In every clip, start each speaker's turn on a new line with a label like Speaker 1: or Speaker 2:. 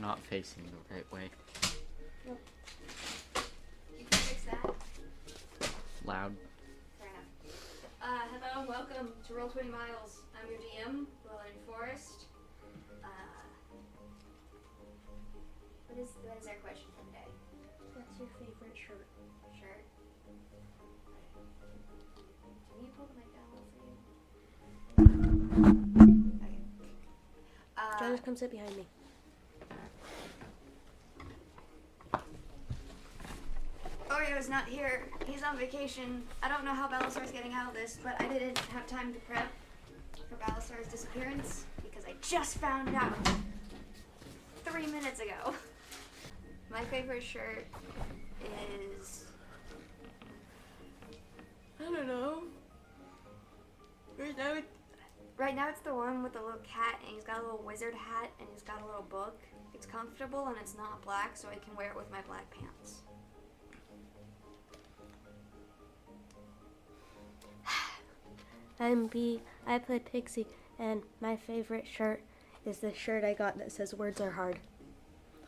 Speaker 1: not facing the right way.
Speaker 2: Nope. You can fix that.
Speaker 1: Loud.
Speaker 2: Fair enough. Hello, welcome to Roll 20 Miles. I'm your DM, Roland Forrest. What is our question for the day?
Speaker 3: What's your favorite shirt?
Speaker 2: Shirt. Can you pull the mic down a little for you? Okay.
Speaker 3: Jonas, come sit behind me.
Speaker 2: Oreo's not here. He's on vacation. I don't know how Balasar's getting out of this, but I didn't have time to prep for Balasar's disappearance because I just found out 3 minutes ago. My favorite shirt is... I don't know. Right now it's the one with the little cat, and he's got a little wizard hat, and he's got a little book. It's comfortable, and it's not black, so I can wear it with my black pants.
Speaker 3: I'm B. I play Pixie, and my favorite shirt is the shirt I got that says "Words are hard."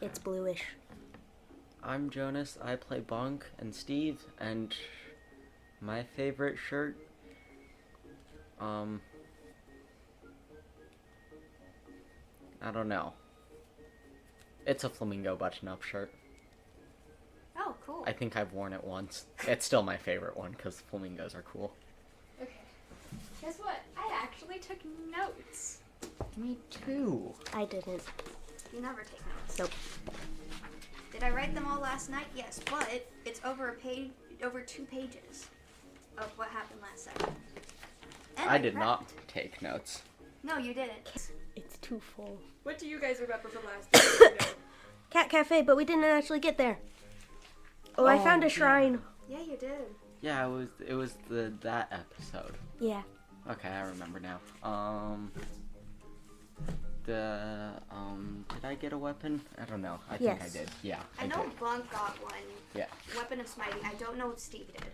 Speaker 3: It's bluish.
Speaker 1: I'm Jonas. I play Bonk and Steve, and my favorite shirt, I don't know. It's a flamingo button-up shirt.
Speaker 2: Oh, cool.
Speaker 1: I think I've worn it once. It's still my favorite one because flamingos are cool.
Speaker 2: Okay. Guess what? I actually took notes.
Speaker 1: Me too.
Speaker 3: I didn't.
Speaker 2: You never take notes.
Speaker 3: Nope.
Speaker 2: Did I write them all last night? Yes, but it's over 2 pages of what happened last Saturday. And
Speaker 1: I did
Speaker 2: prepped.
Speaker 1: not take notes.
Speaker 2: No, you didn't.
Speaker 3: It's too full.
Speaker 4: What do you guys remember from last week?
Speaker 3: Cat Cafe, but we didn't actually get there. Oh, I found a shrine.
Speaker 2: Yeah, you did.
Speaker 1: Yeah, it was that episode.
Speaker 3: Yeah.
Speaker 1: Okay, I remember now. Did I get a weapon? I don't know. I think I
Speaker 3: Yes.
Speaker 1: did. Yeah,
Speaker 2: I know
Speaker 1: did.
Speaker 2: Bunk got one.
Speaker 1: Yeah.
Speaker 2: Weapon of Smiting. I don't know what Steve did.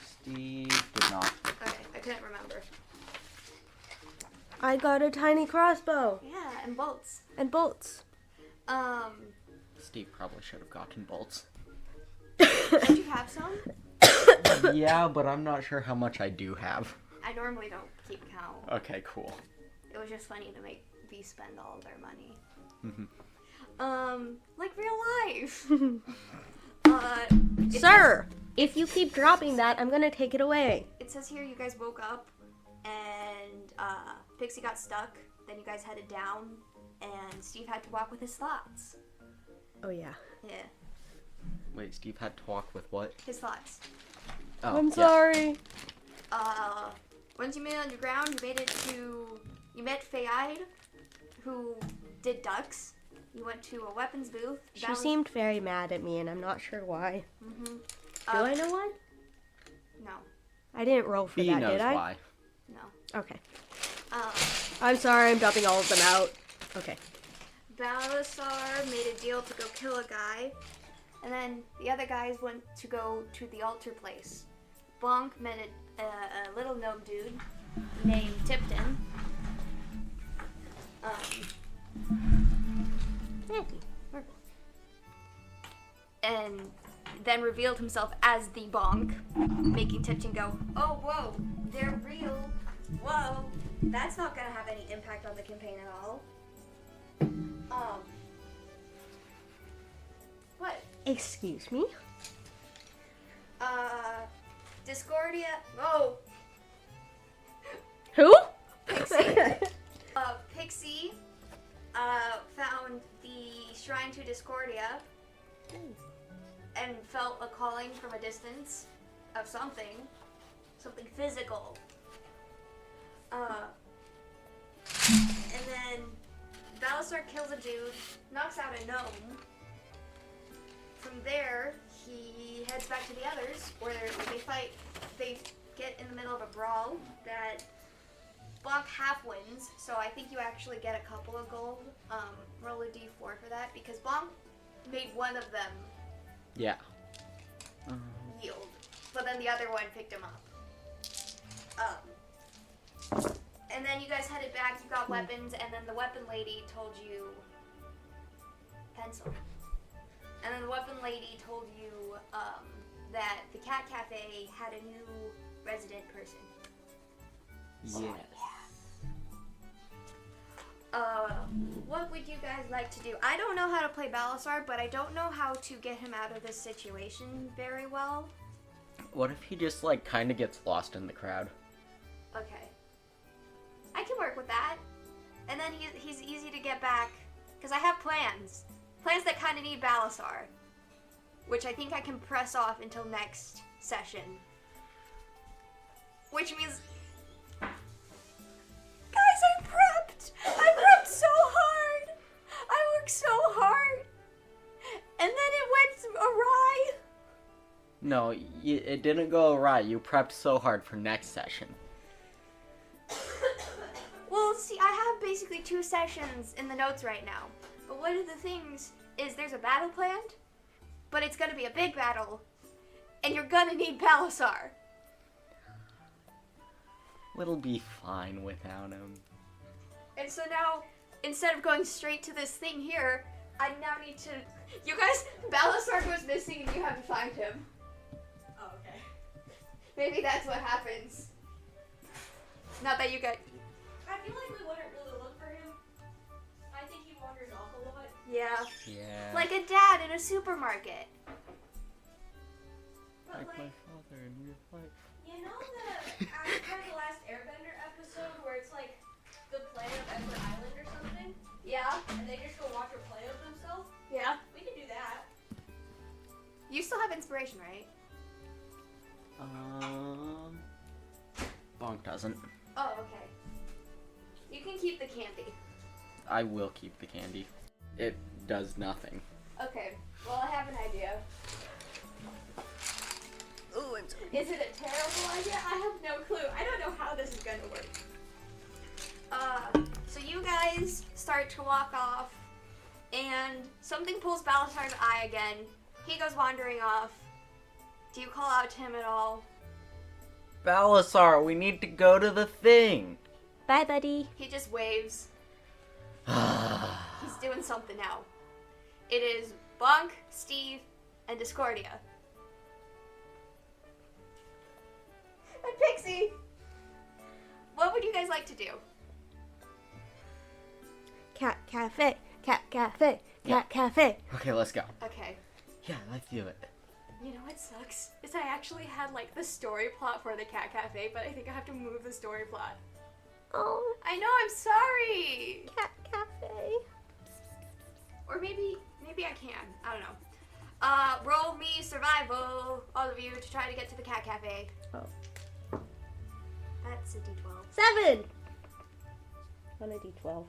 Speaker 1: Steve did not.
Speaker 2: Okay, I couldn't remember.
Speaker 3: I got a tiny crossbow
Speaker 2: Yeah, and bolts.
Speaker 3: and bolts.
Speaker 1: Steve probably should have gotten bolts.
Speaker 2: Did you have some?
Speaker 1: Yeah, but I'm not sure how much I do have.
Speaker 2: I normally don't keep count.
Speaker 1: Okay, cool.
Speaker 2: It was just funny to make V spend all of their money.
Speaker 1: Mhm.
Speaker 2: Like real life.
Speaker 3: Sir, if you keep dropping that, I'm gonna take it away.
Speaker 2: It says here you guys woke up and Pixie got stuck. Then you guys headed down, and Steve had to walk with his thoughts.
Speaker 3: Oh yeah.
Speaker 2: Yeah,
Speaker 1: Wait, Steve had to walk with what?
Speaker 2: his thoughts.
Speaker 1: Oh,
Speaker 3: I'm
Speaker 1: yeah.
Speaker 3: sorry.
Speaker 2: Once you made it on your ground, you met Fayide, who did ducks. You went to a weapons booth.
Speaker 3: She seemed very mad at me, and I'm not sure why.
Speaker 2: Mm-hmm.
Speaker 3: Do I know why?
Speaker 2: No,
Speaker 3: I didn't roll for
Speaker 1: B
Speaker 3: that,
Speaker 1: knows
Speaker 3: did I?
Speaker 1: why.
Speaker 2: no.
Speaker 3: Okay.
Speaker 2: Um,
Speaker 3: I'm sorry, I'm dumping all of them out. Okay.
Speaker 2: Balasar made a deal to go kill a guy, and then the other guys went to go to the altar place. Bonk met a little gnome dude named Tipton. And then revealed himself as the Bonk, making Tipton go, "Oh, whoa, they're real. Whoa, that's not gonna have any impact on the campaign at all." What?
Speaker 3: Excuse me?
Speaker 2: Discordia. Oh,
Speaker 3: Who?
Speaker 2: Pixie. Pixie found the shrine to Discordia and felt a calling from a distance of something physical. And then Balasar kills a dude, knocks out a gnome. From there, he heads back to the others, where they fight. They get in the middle of a brawl that Bonk half wins, so I think you actually get a couple of gold. Roll a d4 for that, because Bonk made one of them
Speaker 1: Yeah.
Speaker 2: yield, but then the other one picked him up. And then you guys headed back, you got weapons, and then the weapon lady told you pencil. And then the weapon lady told you that the Cat Cafe had a new resident person.
Speaker 1: Yes.
Speaker 2: What would you guys like to do? I don't know how to play Balasar, but I don't know how to get him out of this situation very well.
Speaker 1: What if he just, like, kind of gets lost in the crowd?
Speaker 2: Okay. I can work with that. And then he's easy to get back. Because I have plans. Plans that kind of need Balasar. Which I think I can press off until next session. Which means... Guys, I prepped! I prepped so hard! I worked so hard! And then it went awry!
Speaker 1: No, it didn't go awry. You prepped so hard for next session.
Speaker 2: Well, see, I have basically 2 sessions in the notes right now. But one of the things is there's a battle planned, but it's gonna be a big battle, and you're gonna need Balasar.
Speaker 1: We'll be fine without him.
Speaker 2: And so now, instead of going straight to this thing here, I now need to... You guys, Balasar goes missing and you have to find him.
Speaker 4: Oh, okay.
Speaker 2: Maybe that's what happens. Not that you got...
Speaker 4: I feel like we wouldn't really look for him. I think he wanders off a lot.
Speaker 2: Yeah.
Speaker 1: Yeah.
Speaker 2: Like a dad in a supermarket.
Speaker 4: But
Speaker 1: Like my
Speaker 4: like,
Speaker 1: father in real life.
Speaker 4: you know the last Airbender episode where it's like the planet of Edward Island or something,
Speaker 2: Yeah.
Speaker 4: and they just go watch a play of themselves?
Speaker 2: Yeah.
Speaker 4: We could do that.
Speaker 2: You still have inspiration, right?
Speaker 1: Bonk doesn't.
Speaker 2: Oh, okay. You can keep the candy.
Speaker 1: I will keep the candy. It does nothing.
Speaker 2: Okay, well, I have an idea.
Speaker 3: Ooh, I'm sorry.
Speaker 2: Is it a terrible idea? I have no clue. I don't know how this is gonna work. So you guys start to walk off, and something pulls Balasar's eye again. He goes wandering off. Do you call out to him at all?
Speaker 1: Balasar, we need to go to the thing.
Speaker 3: Bye, buddy.
Speaker 2: He just waves. He's doing something now. It is Bonk, Steve, and Discordia. And Pixie! What would you guys like to do?
Speaker 3: Cat cafe, cat cafe,
Speaker 1: Yeah.
Speaker 3: cat cafe.
Speaker 1: Okay, let's go.
Speaker 2: Okay.
Speaker 1: Yeah, let's do it.
Speaker 2: You know what sucks? Is I actually had like the story plot for the Cat Cafe, but I think I have to move the story plot.
Speaker 3: Oh,
Speaker 2: I know, I'm sorry!
Speaker 3: cat cafe.
Speaker 2: Or maybe I can. I don't know. Roll me survival, all of you, to try to get to the Cat Cafe.
Speaker 3: Oh.
Speaker 2: That's a D12.
Speaker 3: 7. On a D12.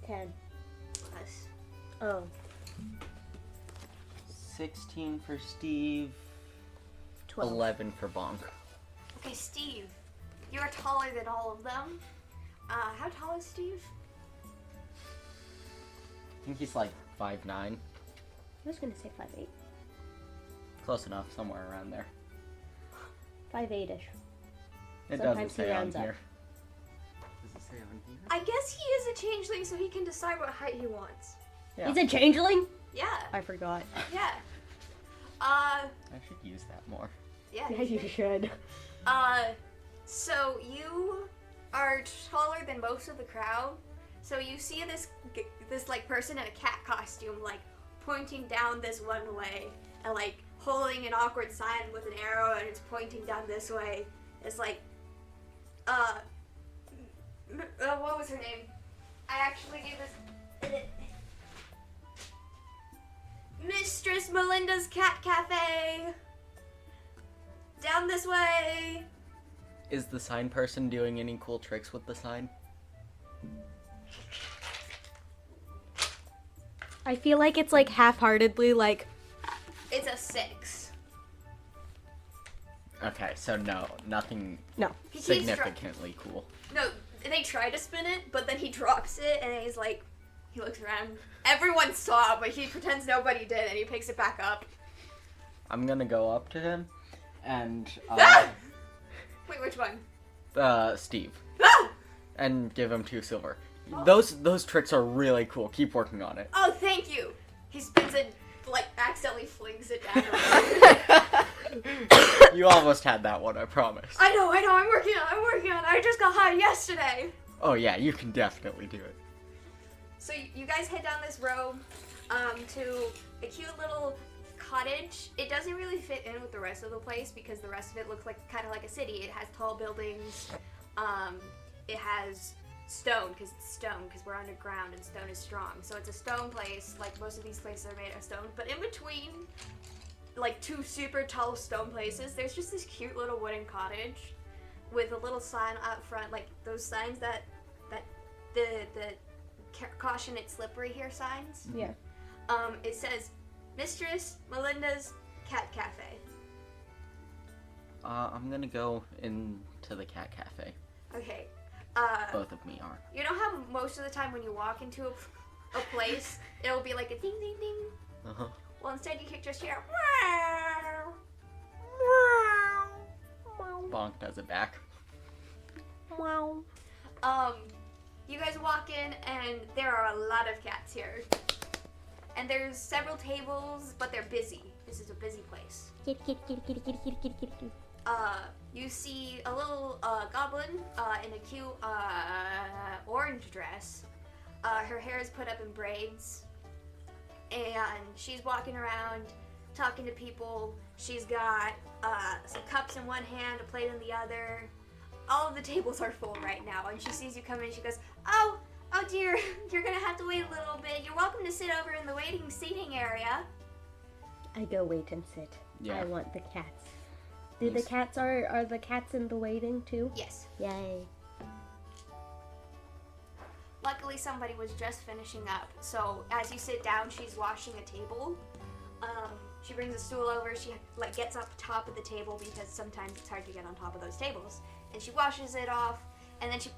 Speaker 3: 10.
Speaker 2: Plus.
Speaker 3: Oh.
Speaker 1: 16 for Steve.
Speaker 3: 12.
Speaker 1: 11 for Bonk.
Speaker 2: Okay, Steve, you're taller than all of them. How tall is Steve?
Speaker 1: I think he's like 5'9".
Speaker 3: I was gonna say 5'8".
Speaker 1: Close enough, somewhere around there.
Speaker 3: 5'8"ish.
Speaker 1: It doesn't
Speaker 3: Sometimes he
Speaker 1: say on
Speaker 3: rounds up.
Speaker 1: here. Does it say on here?
Speaker 2: I guess he is a changeling, so he can decide what height he wants.
Speaker 1: Yeah.
Speaker 3: He's a changeling?
Speaker 2: Yeah,
Speaker 3: I forgot.
Speaker 2: yeah.
Speaker 1: I should use that more.
Speaker 2: Yeah.
Speaker 3: Yeah, you should.
Speaker 2: So you are taller than most of the crowd. So you see this like person in a cat costume like pointing down this one way and like holding an awkward sign with an arrow and it's pointing down this way. It's like what was her name? I actually gave this Mistress Melinda's Cat Cafe. Down this way.
Speaker 1: Is the sign person doing any cool tricks with the sign?
Speaker 3: I feel like it's like half-heartedly like
Speaker 2: It's a 6.
Speaker 1: Okay, so no, nothing
Speaker 3: no.
Speaker 2: He keeps
Speaker 1: significantly cool.
Speaker 2: No, they try to spin it, but then he drops it and he's like, he looks around. Everyone saw, but he pretends nobody did and he picks it back up.
Speaker 1: I'm gonna go up to him and
Speaker 2: Wait, which one?
Speaker 1: Steve
Speaker 2: Ah!
Speaker 1: and give him 2 silver. Those tricks are really cool. Keep working on it.
Speaker 2: Oh, thank you. He spins it, like, accidentally flings it down.
Speaker 1: You almost had that one, I promise.
Speaker 2: I know, I'm working on it. I just got high yesterday.
Speaker 1: Oh yeah, you can definitely do it.
Speaker 2: So you guys head down this road to a cute little cottage. It doesn't really fit in with the rest of the place because the rest of it looks like kind of like a city. It has tall buildings. It has stone because we're underground and stone is strong. So it's a stone place. Like most of these places are made of stone. But in between, like two super tall stone places, there's just this cute little wooden cottage with a little sign out front, like those signs that the caution it's slippery here signs.
Speaker 3: Yeah.
Speaker 2: It says Mistress Melinda's Cat Cafe.
Speaker 1: I'm gonna go into the cat cafe.
Speaker 2: Okay.
Speaker 1: Both of me are.
Speaker 2: You know how most of the time when you walk into a place, it'll be like a ding ding ding.
Speaker 1: Uh-huh.
Speaker 2: Well, instead you just hear.
Speaker 1: Bonk does it back.
Speaker 3: Wow.
Speaker 2: You guys walk in and there are a lot of cats here. And there's several tables, but they're busy. This is a busy place.
Speaker 3: Kitty, kitty, kitty, kitty, kitty, kitty, kitty, kitty, kitty.
Speaker 2: You see a little goblin in a cute orange dress. Her hair is put up in braids. And she's walking around talking to people. She's got some cups in one hand, a plate in the other. All of the tables are full right now. And she sees you come in, she goes, Oh dear, you're gonna have to wait a little bit. You're welcome to sit over in the seating area.
Speaker 3: I go wait and sit.
Speaker 1: Yeah.
Speaker 3: I want the cats. Do the
Speaker 1: Yes.
Speaker 3: cats are the cats in the waiting too?
Speaker 2: Yes.
Speaker 3: Yay.
Speaker 2: Luckily, somebody was just finishing up. So as you sit down, she's washing a table. She brings a stool over. She gets up top of the table because sometimes it's hard to get on top of those tables. And she washes it off. And then she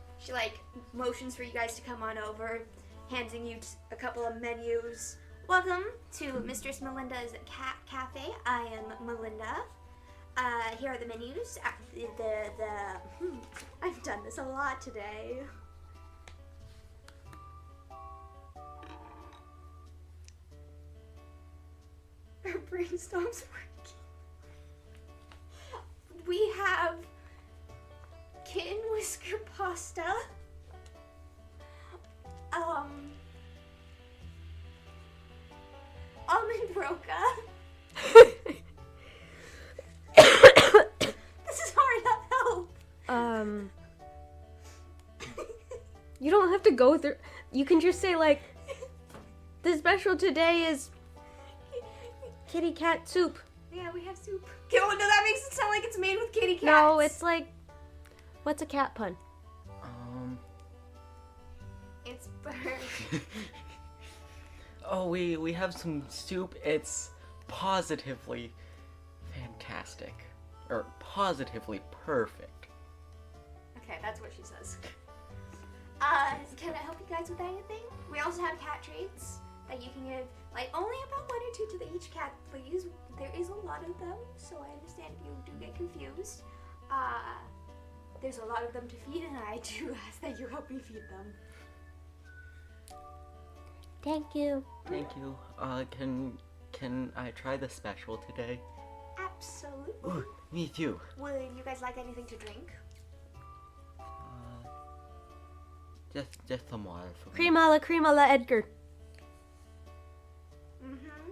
Speaker 2: motions for you guys to come on over, handing you a couple of menus. Welcome to Mistress Melinda's Cat Cafe. I am Melinda. Here are the menus. I've done this a lot today. Her brain stops working. We have kitten whisker pasta. Almond roca. This is hard help.
Speaker 3: You don't have to go through. You can just say like, the special today is kitty cat soup.
Speaker 2: Yeah, we have soup. Oh, no, that makes it sound like it's made with kitty cats.
Speaker 3: No, it's like, what's a cat pun?
Speaker 2: It's bird.
Speaker 1: Oh, we have some soup. It's positively fantastic. Or positively perfect.
Speaker 2: Okay, that's what she says. Can I help you guys with anything? We also have cat treats that you can give, like, only about 1 or 2 to each cat, please. There is a lot of them, so I understand if you do get confused. There's a lot of them to feed, and I do ask that you help me feed them.
Speaker 3: Thank you.
Speaker 1: Thank you. Can I try the special today?
Speaker 2: Absolutely.
Speaker 1: Ooh, me too.
Speaker 2: Would you guys like anything to drink?
Speaker 1: Just some water for me.
Speaker 3: Cream a la Edgar.
Speaker 2: Mm-hmm.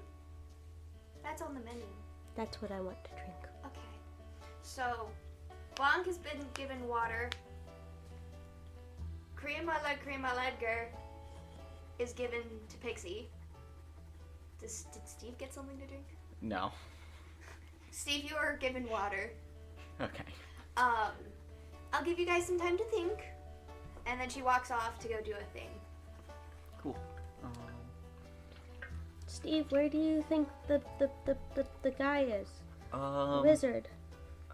Speaker 2: That's on the menu.
Speaker 3: That's what I want to drink.
Speaker 2: Okay. So, Bonk has been given water. Cream a la Edgar is given to Pixie. Did Steve get something to drink?
Speaker 1: No.
Speaker 2: Steve, you are given water.
Speaker 1: Okay.
Speaker 2: I'll give you guys some time to think. And then she walks off to go do a thing.
Speaker 1: Cool.
Speaker 3: Steve, where do you think the guy is?
Speaker 1: Um.
Speaker 3: Wizard.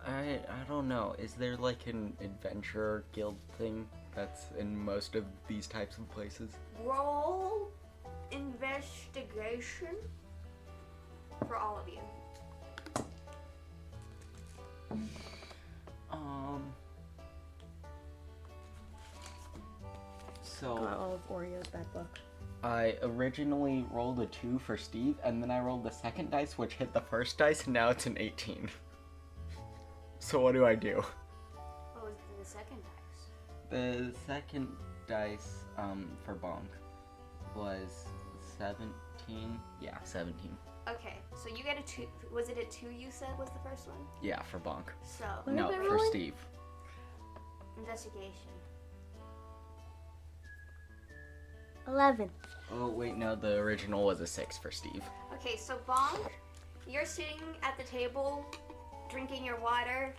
Speaker 1: I don't know. Is there like an adventure guild thing that's in most of these types of places?
Speaker 2: Roll investigation for all of you.
Speaker 1: So
Speaker 3: all of Oreo's bad luck.
Speaker 1: I originally rolled a 2 for Steve, and then I rolled the second dice, which hit the first dice, and now it's an 18. So what do I do?
Speaker 2: What was the second dice?
Speaker 1: The second dice for Bonk was 17. Yeah, 17.
Speaker 2: Okay, so you get a 2. Was it a 2 you said was the first one?
Speaker 1: Yeah, for Bonk.
Speaker 2: So,
Speaker 3: What
Speaker 1: No,
Speaker 3: am I
Speaker 1: for
Speaker 3: rolling?
Speaker 1: Steve.
Speaker 2: investigation.
Speaker 3: 11.
Speaker 1: Oh, wait, no, the original was a 6 for Steve.
Speaker 2: Okay, so Bonk, you're sitting at the table, drinking your water.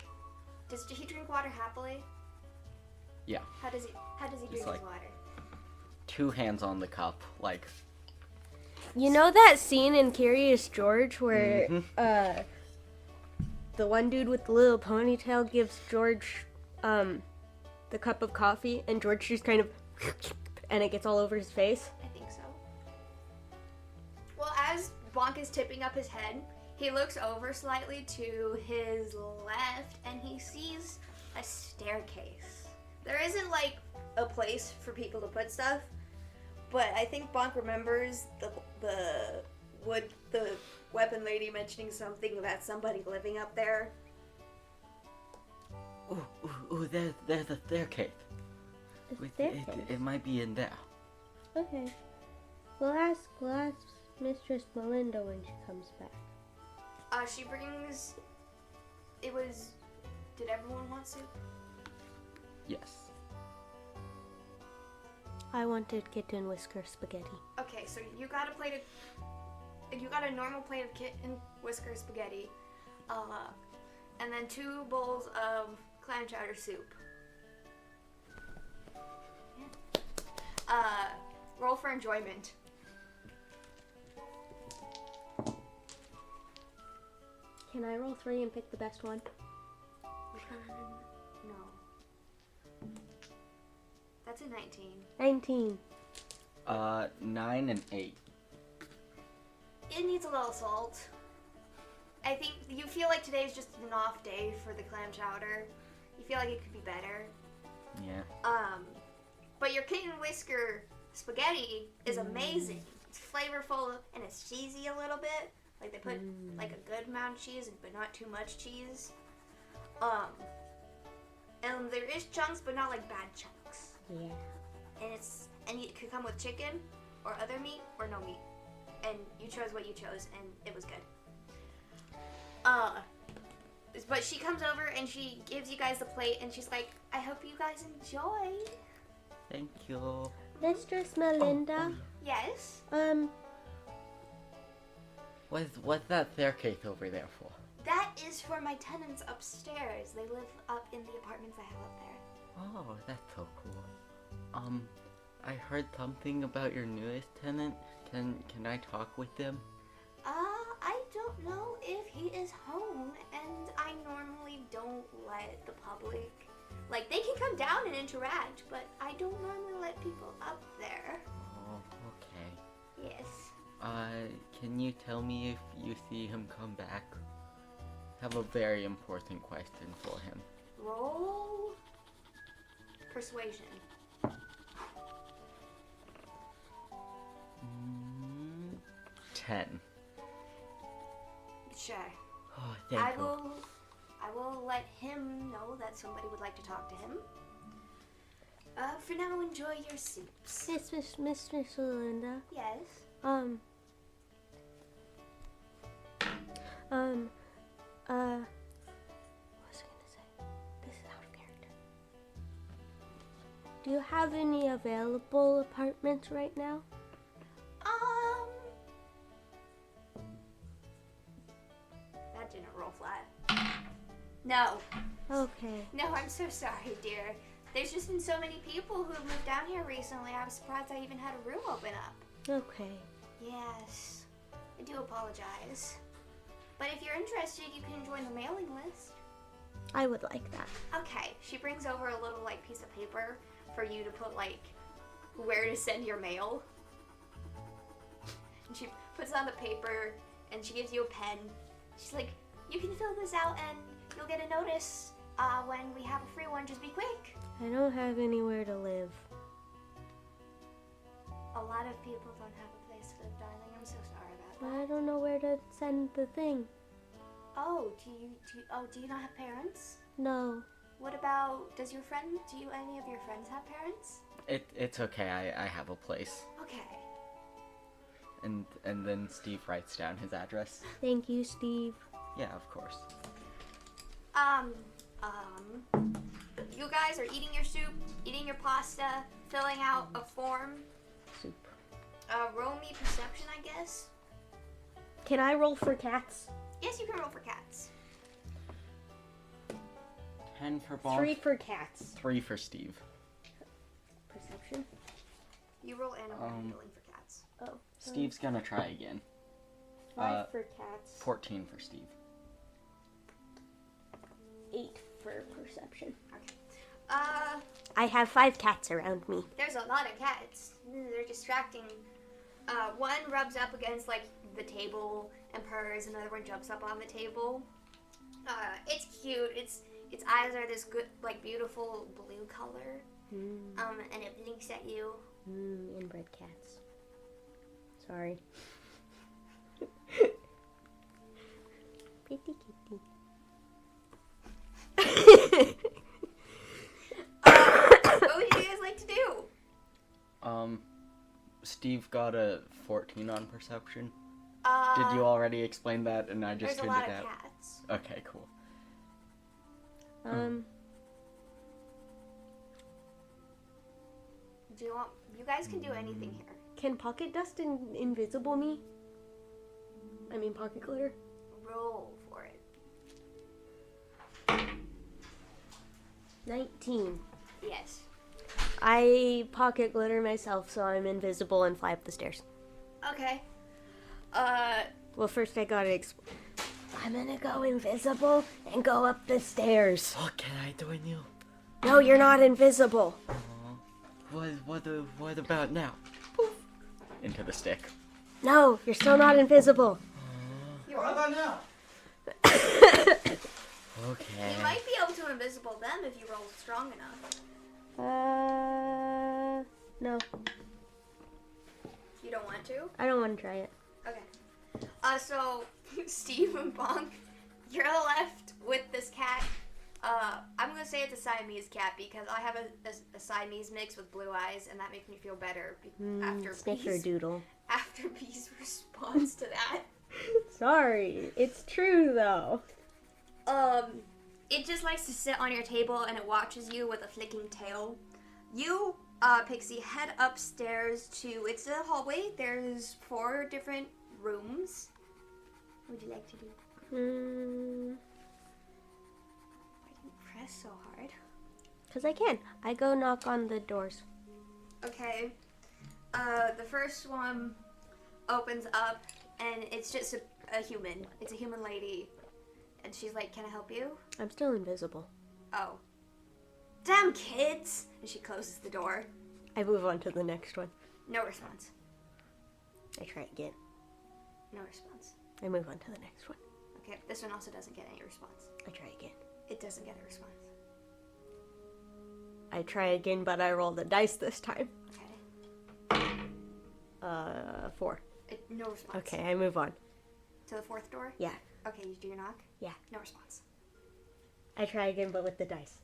Speaker 2: Does he drink water happily?
Speaker 1: Yeah.
Speaker 2: How does he drink
Speaker 1: like-
Speaker 2: his water?
Speaker 1: 2 hands on the cup, like,
Speaker 3: You know that scene in Curious George where the one dude with the little ponytail gives George the cup of coffee and George just kind of and it gets all over his face?
Speaker 2: I think so. Well, as Bonk is tipping up his head, he looks over slightly to his left and he sees a staircase. There isn't like a place for people to put stuff, but I think Bonk remembers the weapon lady mentioning something about somebody living up there.
Speaker 1: ooh, there's a staircase.
Speaker 3: A staircase.
Speaker 1: It might be in there.
Speaker 3: Okay. We'll ask Mistress Melinda when she comes back.
Speaker 2: She brings. It was. Did everyone want soup?
Speaker 1: Yes.
Speaker 3: I wanted kitten whisker spaghetti.
Speaker 2: Okay, so you got a plate of. You got a normal plate of kitten whisker spaghetti, and then 2 bowls of clam chowder soup. Yeah. Roll for enjoyment.
Speaker 3: Can I roll 3 and pick the best one?
Speaker 2: Which one? No. That's a 19.
Speaker 3: 19.
Speaker 1: 9 and 8.
Speaker 2: It needs a little salt. I think you feel like today's just an off day for the clam chowder. You feel like it could be better.
Speaker 1: Yeah.
Speaker 2: But your kitten whisker spaghetti is amazing. It's flavorful and it's cheesy a little bit. Like they put like a good amount of cheese, but not too much cheese. And there is chunks, but not like bad chunks.
Speaker 3: Yeah.
Speaker 2: And it could come with chicken or other meat or no meat. And you chose what you chose, and it was good. But she comes over and she gives you guys the plate, and she's like, "I hope you guys enjoy."
Speaker 1: Thank you.
Speaker 3: Mistress Melinda,
Speaker 2: Yes.
Speaker 1: What's that staircase over there for?
Speaker 2: That is for my tenants upstairs. They live up in the apartments I have up there.
Speaker 1: Oh, that's so cool. I heard something about your newest tenant. Can I talk with them?
Speaker 2: I don't know if he is home, and I normally don't let the public. Like, they can come down and interact, but I don't normally let people up there.
Speaker 1: Oh, okay.
Speaker 2: Yes.
Speaker 1: Can you tell me if you see him come back? I have a very important question for him.
Speaker 2: Roll persuasion.
Speaker 1: 10.
Speaker 2: Sure.
Speaker 1: Oh, thank
Speaker 2: I
Speaker 1: you.
Speaker 2: will let him know that somebody would like to talk to him. For now, enjoy your soups.
Speaker 3: Mistress Melinda,
Speaker 2: Yes.
Speaker 3: what was I gonna say? This is out of character. Do you have any available apartments right now?
Speaker 2: That didn't roll flat. No.
Speaker 3: Okay.
Speaker 2: No, I'm so sorry, dear. There's just been so many people who have moved down here recently. I was surprised I even had a room open up.
Speaker 3: Okay.
Speaker 2: Yes. I do apologize. But if you're interested, you can join the mailing list.
Speaker 3: I would like that.
Speaker 2: Okay. She brings over a little, like, piece of paper for you to put, like, where to send your mail. And she puts it on the paper, and she gives you a pen. She's like, you can fill this out, and you'll get a notice when we have a free one. Just be quick.
Speaker 3: I don't have anywhere to live.
Speaker 2: lot of people don't have a place to live, darling. I'm so sorry about
Speaker 3: I
Speaker 2: that.
Speaker 3: don't know where to send the thing.
Speaker 2: Oh, do you not have parents?
Speaker 3: No.
Speaker 2: What about, do any of your friends have parents?
Speaker 1: It's okay. I have a place.
Speaker 2: Okay.
Speaker 1: And then Steve writes down his address.
Speaker 3: Thank you, Steve.
Speaker 1: Yeah, of course.
Speaker 2: You guys are eating your soup, eating your pasta, filling out a form.
Speaker 3: Soup.
Speaker 2: Roll me perception, I guess.
Speaker 3: Can I roll for cats?
Speaker 2: Yes, you can roll for cats.
Speaker 1: 10 for Bonk.
Speaker 3: 3 for cats.
Speaker 1: 3 for Steve.
Speaker 3: Perception.
Speaker 2: You roll animal handling for cats.
Speaker 3: Oh.
Speaker 1: Steve's gonna try again.
Speaker 3: 5 for cats.
Speaker 1: 14 for Steve.
Speaker 3: 8 for perception.
Speaker 2: Okay.
Speaker 3: I have 5 cats around me.
Speaker 2: There's a lot of cats. They're distracting. One rubs up against like the table and purrs. Another one jumps up on the table. It's cute. Its eyes are this good, like beautiful blue color. And it blinks at you.
Speaker 3: Inbred cats. Sorry. Pretty kitty.
Speaker 2: What would you guys like to do?
Speaker 1: Steve got a 14 on perception.
Speaker 2: Uh,
Speaker 1: Did you already explain that and I just
Speaker 2: There's a
Speaker 1: tuned
Speaker 2: lot
Speaker 1: it
Speaker 2: of
Speaker 1: out?
Speaker 2: cats.
Speaker 1: Okay, cool.
Speaker 2: Do you want? You guys can do anything here.
Speaker 3: Can pocket dust invisible me? I mean pocket glitter?
Speaker 2: Roll for it.
Speaker 3: 19.
Speaker 2: Yes.
Speaker 3: I pocket glitter myself so I'm invisible and fly up the stairs.
Speaker 2: Okay.
Speaker 3: Well, first I gotta I'm gonna go invisible and go up the stairs.
Speaker 1: What can I do in you?
Speaker 3: No, you're not invisible.
Speaker 1: What about now? Poof. Into the stick.
Speaker 3: No, you're still not invisible.
Speaker 1: How about now? Okay.
Speaker 2: You might be able to invisible them if you roll strong enough.
Speaker 3: No.
Speaker 2: You don't want to?
Speaker 3: I don't want to try it.
Speaker 2: Okay. So Steve and Bonk, you're left with this cat. I'm gonna say it's a Siamese cat because I have a Siamese mix with blue eyes, and that makes me feel better after
Speaker 3: Snickerdoodle.
Speaker 2: after Bee's response to that.
Speaker 3: Sorry, it's true though.
Speaker 2: It just likes to sit on your table and it watches you with a flicking tail. You, Pixie, head upstairs to, it's a hallway. There's 4 different rooms. What would you like to do? Why do you press so hard?
Speaker 3: 'Cause I can. I go knock on the doors.
Speaker 2: Okay. The first one opens up and it's just a human. It's a human lady. And she's like, "Can I help you?"
Speaker 3: I'm still invisible.
Speaker 2: Oh. Damn kids! And she closes the door.
Speaker 3: I move on to the next one.
Speaker 2: No response.
Speaker 3: I try again.
Speaker 2: No response.
Speaker 3: I move on to the next one.
Speaker 2: Okay, this one also doesn't get any response.
Speaker 3: I try again.
Speaker 2: It doesn't get a response.
Speaker 3: I try again, but I roll the dice this time.
Speaker 2: Okay.
Speaker 3: 4.
Speaker 2: No response.
Speaker 3: Okay, I move on.
Speaker 2: To the 4th door?
Speaker 3: Yeah.
Speaker 2: Okay, you do your knock?
Speaker 3: Yeah.
Speaker 2: No response.
Speaker 3: I try again, but with the dice.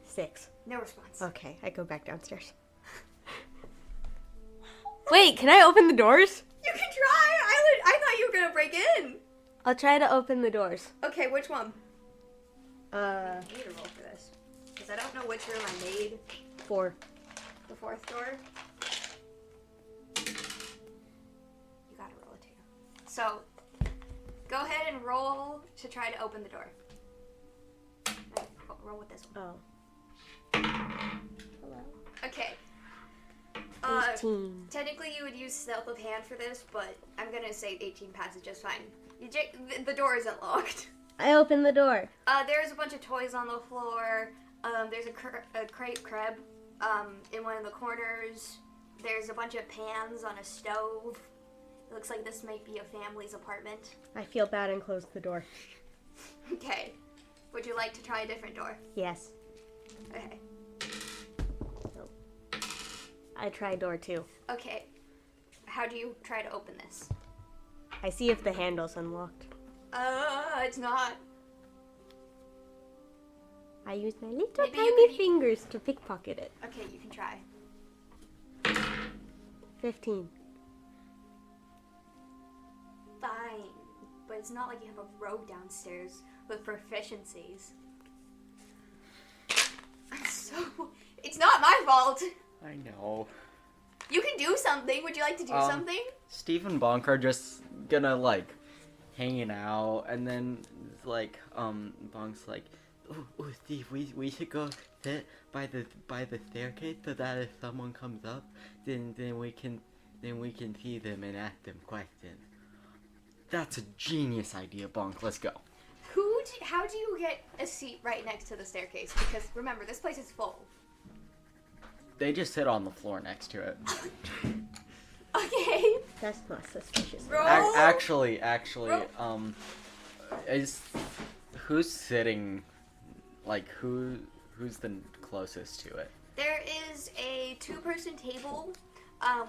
Speaker 3: 6.
Speaker 2: No response.
Speaker 3: Okay, I go back downstairs. Wait, can I open the doors?
Speaker 2: You can try! I thought you were gonna break in!
Speaker 3: I'll try to open the doors.
Speaker 2: Okay, which one? I need to roll for this. Because I don't know which room I made.
Speaker 3: 4.
Speaker 2: The 4th door. You gotta roll a 2. So, go ahead and roll to try to open the door. No, roll with this one.
Speaker 3: Oh. Hello.
Speaker 2: Okay.
Speaker 3: 18.
Speaker 2: Technically, you would use stealth of hand for this, but I'm gonna say 18 passes just fine. The door isn't locked.
Speaker 3: I open the door.
Speaker 2: There's a bunch of toys on the floor. There's a crepe crab in one of the corners. There's a bunch of pans on a stove. It looks like this might be a family's apartment.
Speaker 3: I feel bad and close the door.
Speaker 2: Okay. Would you like to try a different door?
Speaker 3: Yes.
Speaker 2: Okay.
Speaker 3: I try door 2.
Speaker 2: Okay. How do you try to open this?
Speaker 3: I see if the handle's unlocked.
Speaker 2: It's not.
Speaker 3: I use my little
Speaker 2: Maybe you
Speaker 3: tiny
Speaker 2: could-
Speaker 3: fingers to pickpocket it.
Speaker 2: Okay, you can try.
Speaker 3: 15.
Speaker 2: Fine. But it's not like you have a rogue downstairs with proficiencies. It's not my fault.
Speaker 1: I know.
Speaker 2: You can do something. Would you like to do something?
Speaker 1: Steve and Bonk are just gonna like hanging out, and then like Bonk's like, oh Steve, we should go sit by the staircase so that if someone comes up, then we can see them and ask them questions. That's a genius idea, Bonk. Let's go.
Speaker 2: How do you get a seat right next to the staircase? Because remember, this place is full.
Speaker 1: They just sit on the floor next to it.
Speaker 2: Okay.
Speaker 3: That's not suspicious.
Speaker 2: Roll.
Speaker 1: Actually,
Speaker 2: Roll.
Speaker 1: is who's sitting? Like who's the closest to it?
Speaker 2: There is a 2-person table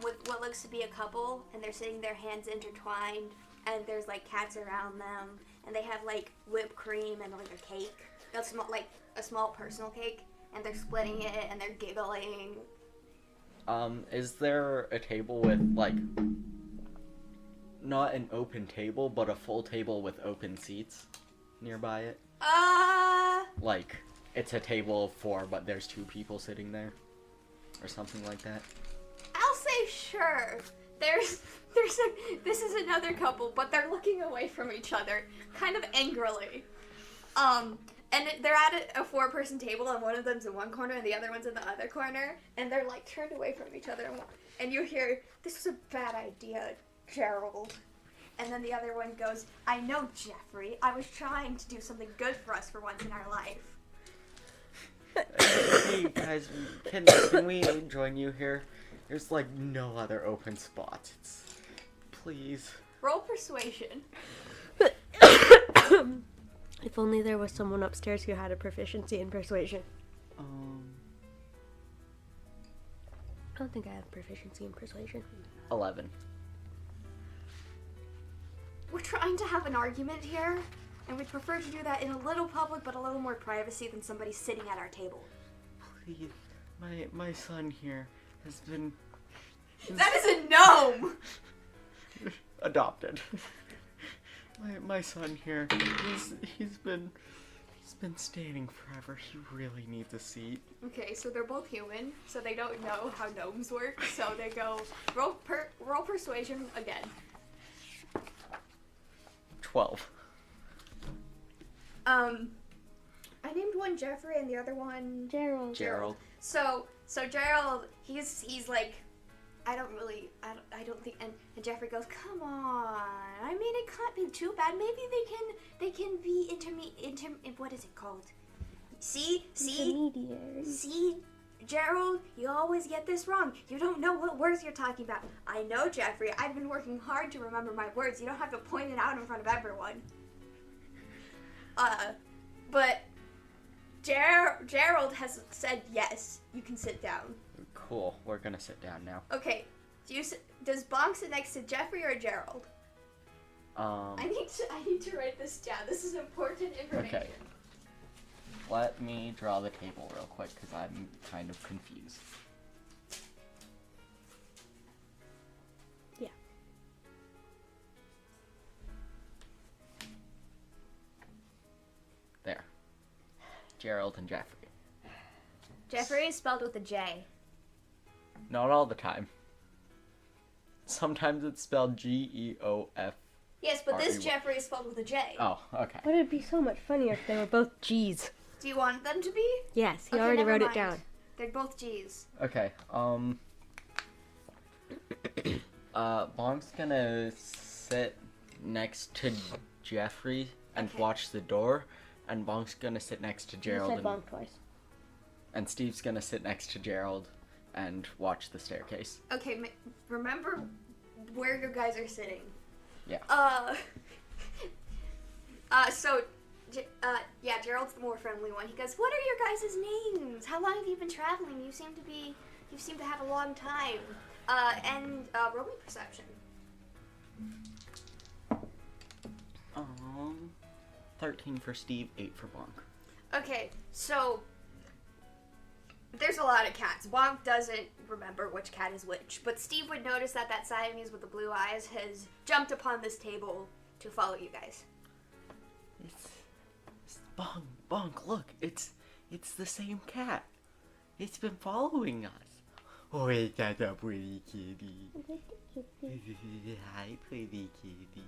Speaker 2: with what looks to be a couple, and they're sitting their hands intertwined, and there's like cats around them, and they have like whipped cream and like a cake. That's like a small personal cake, and they're splitting it and they're giggling.
Speaker 1: Is there a table with like not an open table, but a full table with open seats nearby it? Like it's a table of 4, but there's 2 people sitting there, or something like that.
Speaker 2: I'll say sure. This is another couple, but they're looking away from each other, kind of angrily. And they're at a 4-person table, and one of them's in one corner, and the other one's in the other corner, and they're like turned away from each other, and you hear, "This was a bad idea, Gerald." And then the other one goes, "I know, Jeffrey. I was trying to do something good for us for once in our life."
Speaker 1: Hey guys, can we join you here? There's like no other open spots. Please.
Speaker 2: Roll persuasion.
Speaker 3: If only there was someone upstairs who had a proficiency in persuasion. I don't think I have proficiency in persuasion.
Speaker 1: 11.
Speaker 2: We're trying to have an argument here, and we'd prefer to do that in a little public, but a little more privacy than somebody sitting at our table.
Speaker 1: Please, my son here has been
Speaker 2: That is a gnome!
Speaker 1: adopted. My son here, he's been standing forever. He really needs a seat.
Speaker 2: Okay, so they're both human, so they don't know how gnomes work, so they go, roll persuasion again.
Speaker 1: 12.
Speaker 2: I named one Jeffrey and the other one
Speaker 3: Gerald.
Speaker 2: So Gerald, he's like, I don't think, and Jeffrey goes, "Come on, I mean, it can't be too bad. Maybe they can be what is it called? See, Gerald, you always get this wrong. You don't know what words you're talking about. I know, Jeffrey. I've been working hard to remember my words. You don't have to point it out in front of everyone. But Gerald has said yes. You can sit down.
Speaker 1: Cool. We're gonna sit down now.
Speaker 2: Okay. Does Bonk sit next to Jeffrey or Gerald? I need to write this down. This is important information.
Speaker 1: Okay. Let me draw the table real quick because I'm kind of confused.
Speaker 3: Yeah.
Speaker 1: There. Gerald and Jeffrey.
Speaker 2: Jeffrey is spelled with a J.
Speaker 1: Not all the time. Sometimes it's spelled Geof.
Speaker 2: Yes, but this
Speaker 1: R-E-Y.
Speaker 2: Jeffrey is spelled with a J.
Speaker 1: Oh, okay.
Speaker 3: But it'd be so much funnier if they were both G's.
Speaker 2: Do you want them to be?
Speaker 3: Yes, he
Speaker 2: Okay,
Speaker 3: already
Speaker 2: never
Speaker 3: wrote
Speaker 2: mind.
Speaker 3: it down.
Speaker 2: They're both G's.
Speaker 1: Okay, Bonk's gonna sit next to Jeffrey and
Speaker 2: Okay.
Speaker 1: watch the door, and Bonk's gonna sit next to Gerald,
Speaker 3: You said bonk twice.
Speaker 1: and Steve's gonna sit next to Gerald and watch the staircase.
Speaker 2: Okay, remember where you guys are sitting.
Speaker 1: Yeah.
Speaker 2: Yeah, Gerald's the more friendly one. He goes, "What are your guys' names? How long have you been traveling? You seem to be You seem to have a long time. And roll me perception.
Speaker 1: 13 for Steve, 8 for Bonk.
Speaker 2: Okay, so there's a lot of cats. Bonk doesn't remember which cat is which, but Steve would notice that that Siamese with the blue eyes has jumped upon this table to follow you guys.
Speaker 1: It's Bonk, look, it's the same cat. It's been following us. Oh, is that a pretty kitty? Hi, pretty kitty.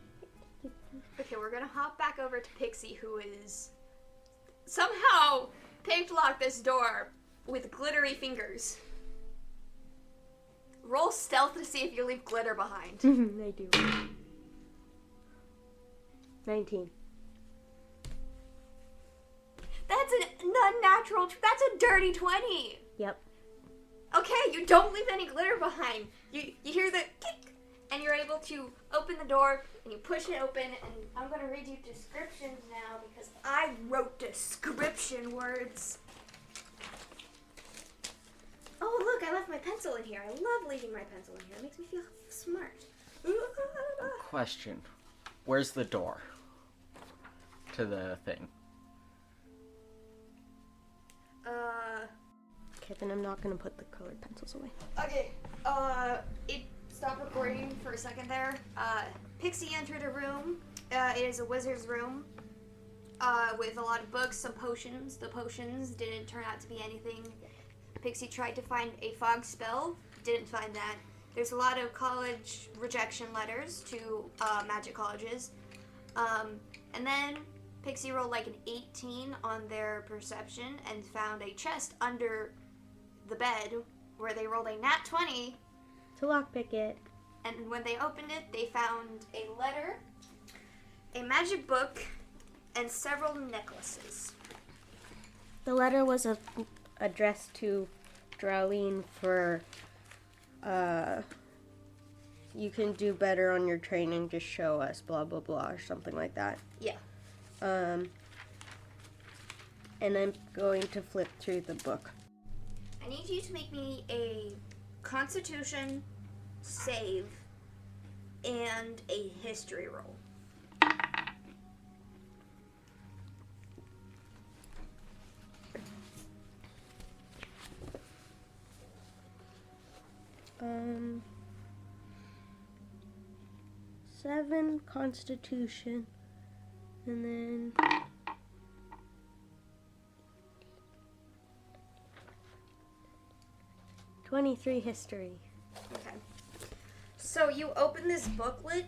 Speaker 2: Okay, we're gonna hop back over to Pixie, who is somehow picklocked this door with glittery fingers. Roll stealth to see if you leave glitter behind.
Speaker 3: I do. 19.
Speaker 2: That's an unnatural. That's a dirty 20.
Speaker 3: Yep.
Speaker 2: Okay, you don't leave any glitter behind. You hear the kick, and you're able to open the door, and you push it open, and I'm going to read you descriptions now because I wrote description words. Oh, look, I left my pencil in here. I love leaving my pencil in here. It makes me feel smart.
Speaker 1: Question. Where's the door to the thing?
Speaker 3: Okay, then I'm not gonna put the colored pencils away.
Speaker 2: Okay, it stopped recording for a second there. Pixie entered a room. It is a wizard's room with a lot of books, some potions. The potions didn't turn out to be anything. Pixie tried to find a fog spell, didn't find that. There's a lot of college rejection letters to magic colleges. And then Pixie rolled like an 18 on their perception and found a chest under the bed where they rolled a nat 20.
Speaker 3: To lockpick it.
Speaker 2: And when they opened it, they found a letter, a magic book, and several necklaces.
Speaker 3: The letter was addressed to Drowleen for, you can do better on your training, just show us, blah, blah, blah, or something like that.
Speaker 2: Yeah.
Speaker 3: And I'm going to flip through the book.
Speaker 2: I need you to make me a Constitution save and a history roll.
Speaker 3: Um, 7 Constitution, and then 23 History.
Speaker 2: Okay. So you open this booklet,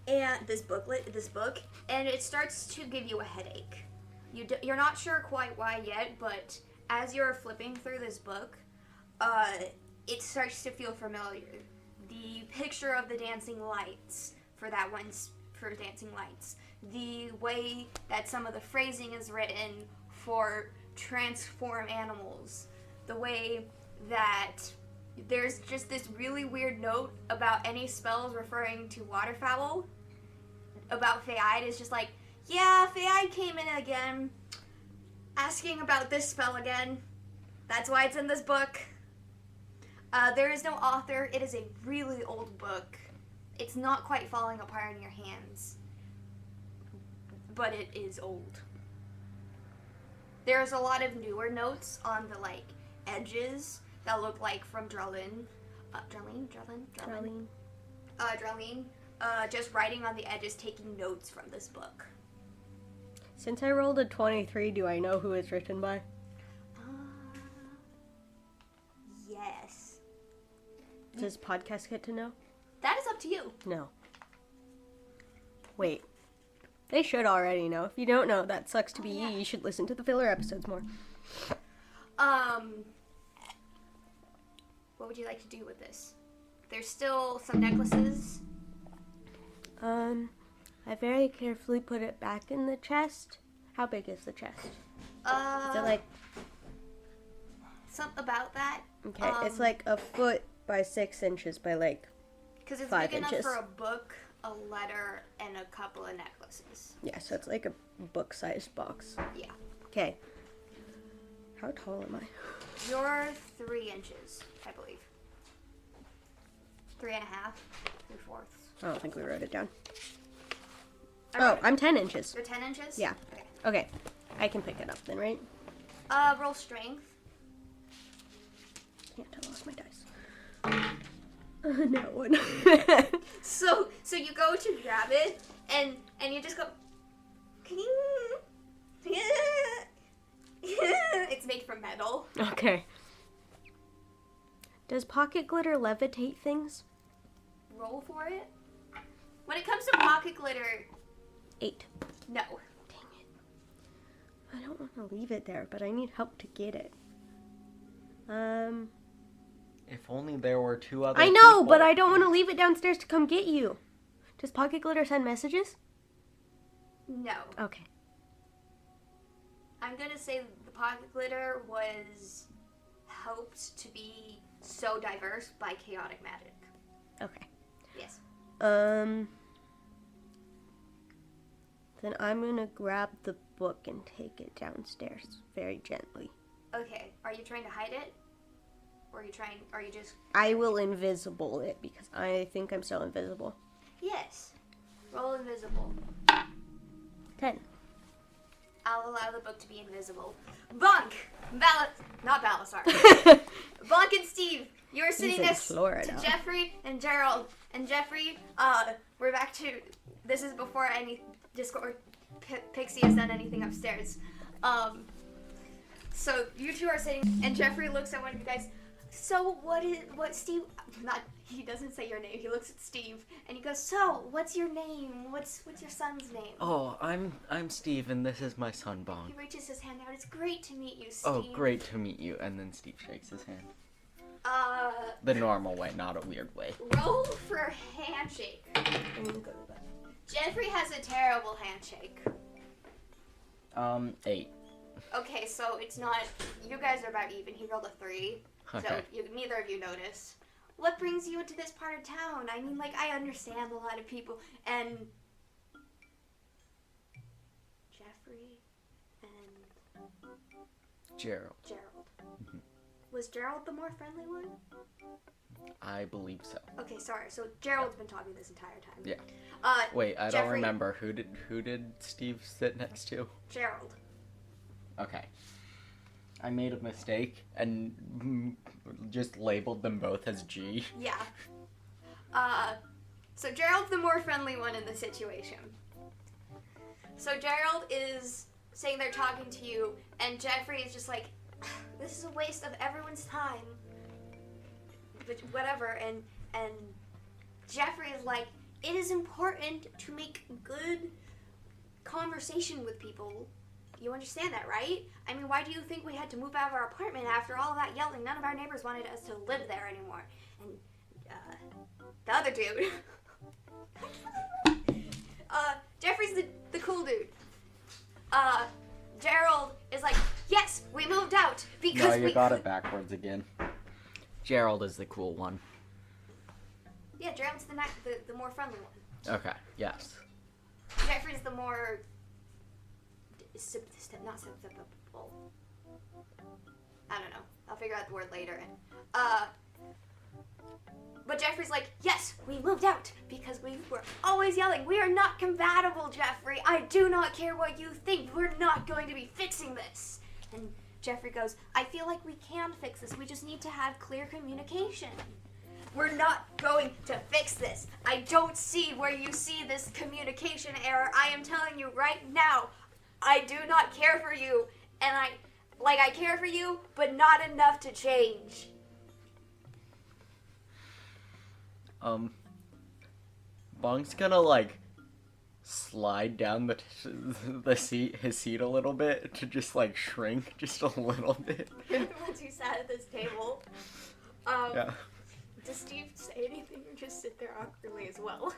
Speaker 2: and this book, and it starts to give you a headache. You're not sure quite why yet, but as you're flipping through this book, it starts to feel familiar. The picture of the dancing lights for dancing lights. The way that some of the phrasing is written for transform animals. The way that there's just this really weird note about any spells referring to waterfowl. About Feyide is just like, yeah, Feyide came in again, asking about this spell again. That's why it's in this book. There is no author. It is a really old book. It's not quite falling apart in your hands, but it is old. There's a lot of newer notes on the edges that look like from Drellin. Just writing on the edges, taking notes from this book.
Speaker 3: Since I rolled a 23, do I know who it's written by?
Speaker 2: Yes.
Speaker 3: Does podcast get to know?
Speaker 2: That is up to you.
Speaker 3: No. Wait. They should already know. If you don't know, that sucks to be you. You should listen to the filler episodes more.
Speaker 2: What would you like to do with this? There's still some necklaces.
Speaker 3: I very carefully put it back in the chest. How big is the chest? Is it like...
Speaker 2: Something about that.
Speaker 3: Okay, it's like a foot by 6 inches by
Speaker 2: because it's
Speaker 3: 5
Speaker 2: big
Speaker 3: inches.
Speaker 2: enough for a book, a letter, and a couple of necklaces.
Speaker 3: Yeah, so it's like a book-sized box.
Speaker 2: Yeah.
Speaker 3: Okay. How tall am I?
Speaker 2: You're 3 inches, I believe. 3 1/2, 3/4.
Speaker 3: I don't think we wrote it down.
Speaker 2: I
Speaker 3: Oh,
Speaker 2: wrote-
Speaker 3: I'm 10 inches.
Speaker 2: They're 10 inches?
Speaker 3: Yeah.
Speaker 2: Okay.
Speaker 3: Okay, I can pick it up then, right?
Speaker 2: Roll strength.
Speaker 3: Can't, I lost my dice. No one.
Speaker 2: So you go to grab it, and you just go, it's made from metal.
Speaker 3: Okay. Does pocket glitter levitate things?
Speaker 2: Roll for it. When it comes to pocket glitter,
Speaker 3: 8.
Speaker 2: no.
Speaker 3: Dang it. I don't want to leave it there, but I need help to get it.
Speaker 1: If only there were 2 other
Speaker 3: I know,
Speaker 1: people.
Speaker 3: but I don't want to leave it downstairs to come get you. Does pocket glitter send messages?
Speaker 2: No.
Speaker 3: Okay.
Speaker 2: I'm gonna say the pocket glitter was helped to be so diverse by chaotic magic.
Speaker 3: Okay.
Speaker 2: Yes.
Speaker 3: Then I'm gonna grab the book and take it downstairs very gently.
Speaker 2: Okay. Are you trying to hide it? Or are you just...
Speaker 3: I will invisible it because I think I'm still invisible.
Speaker 2: Yes. Roll invisible.
Speaker 3: 10.
Speaker 2: I'll allow the book to be invisible. Bonk! Not Balasar. Bonk and Steve, you are sitting
Speaker 3: in
Speaker 2: next
Speaker 3: Florida.
Speaker 2: to Jeffrey and Gerald. And Jeffrey, we're back to... This is before any Discord Pixie has done anything upstairs. So you two are sitting, and Jeffrey looks at one of you guys. So what Steve, he doesn't say your name, he looks at Steve, and he goes, so, what's your name? What's your son's name?
Speaker 1: Oh, I'm Steve, and this is my son, Bong.
Speaker 2: He reaches his hand out, it's great to meet you, Steve.
Speaker 1: Oh, great to meet you. And then Steve shakes his hand.
Speaker 2: The
Speaker 1: The normal way, not a weird way.
Speaker 2: roll for handshake. Jeffrey has a terrible handshake.
Speaker 1: 8.
Speaker 2: Okay, so it's not, you guys are about even, he rolled a 3.
Speaker 1: Okay.
Speaker 2: So neither of you notice. What brings you into this part of town? I mean, like, I understand a lot of people, and Jeffrey and
Speaker 1: Gerald.
Speaker 2: Was Gerald the more friendly one?
Speaker 1: I believe so.
Speaker 2: Okay, sorry. So Gerald's been talking this entire time.
Speaker 1: Yeah.
Speaker 2: Wait,
Speaker 1: I don't
Speaker 2: Jeffrey-
Speaker 1: remember. Who did Steve sit next to?
Speaker 2: Gerald.
Speaker 1: Okay. I made a mistake and just labeled them both as G.
Speaker 2: Yeah. So Gerald's the more friendly one in the situation. So Gerald is saying they're talking to you, and Jeffrey is just like, this is a waste of everyone's time. But whatever, and Jeffrey is like, it is important to make good conversation with people. You understand that, right? I mean, why do you think we had to move out of our apartment after all that yelling? None of our neighbors wanted us to live there anymore. And, the other dude... Jeffrey's the cool dude. Gerald is like, yes, we moved out because
Speaker 1: No, you got it backwards again. Gerald is the cool one.
Speaker 2: Yeah, Gerald's the more friendly one.
Speaker 1: Okay, yes.
Speaker 2: Jeffrey's the more... not susceptible. I don't know. I'll figure out the word later. But Jeffrey's like, yes, we moved out because we were always yelling. We are not compatible, Jeffrey. I do not care what you think. We're not going to be fixing this. And Jeffrey goes, I feel like we can fix this. We just need to have clear communication. We're not going to fix this. I don't see where you see this communication error. I am telling you right now, I do not care for you. And I care for you, but not enough to change.
Speaker 1: Bong's gonna slide down his seat a little bit to just shrink just a little bit.
Speaker 2: Once you sat at this table,
Speaker 1: Yeah.
Speaker 2: does Steve say anything or just sit there awkwardly as well?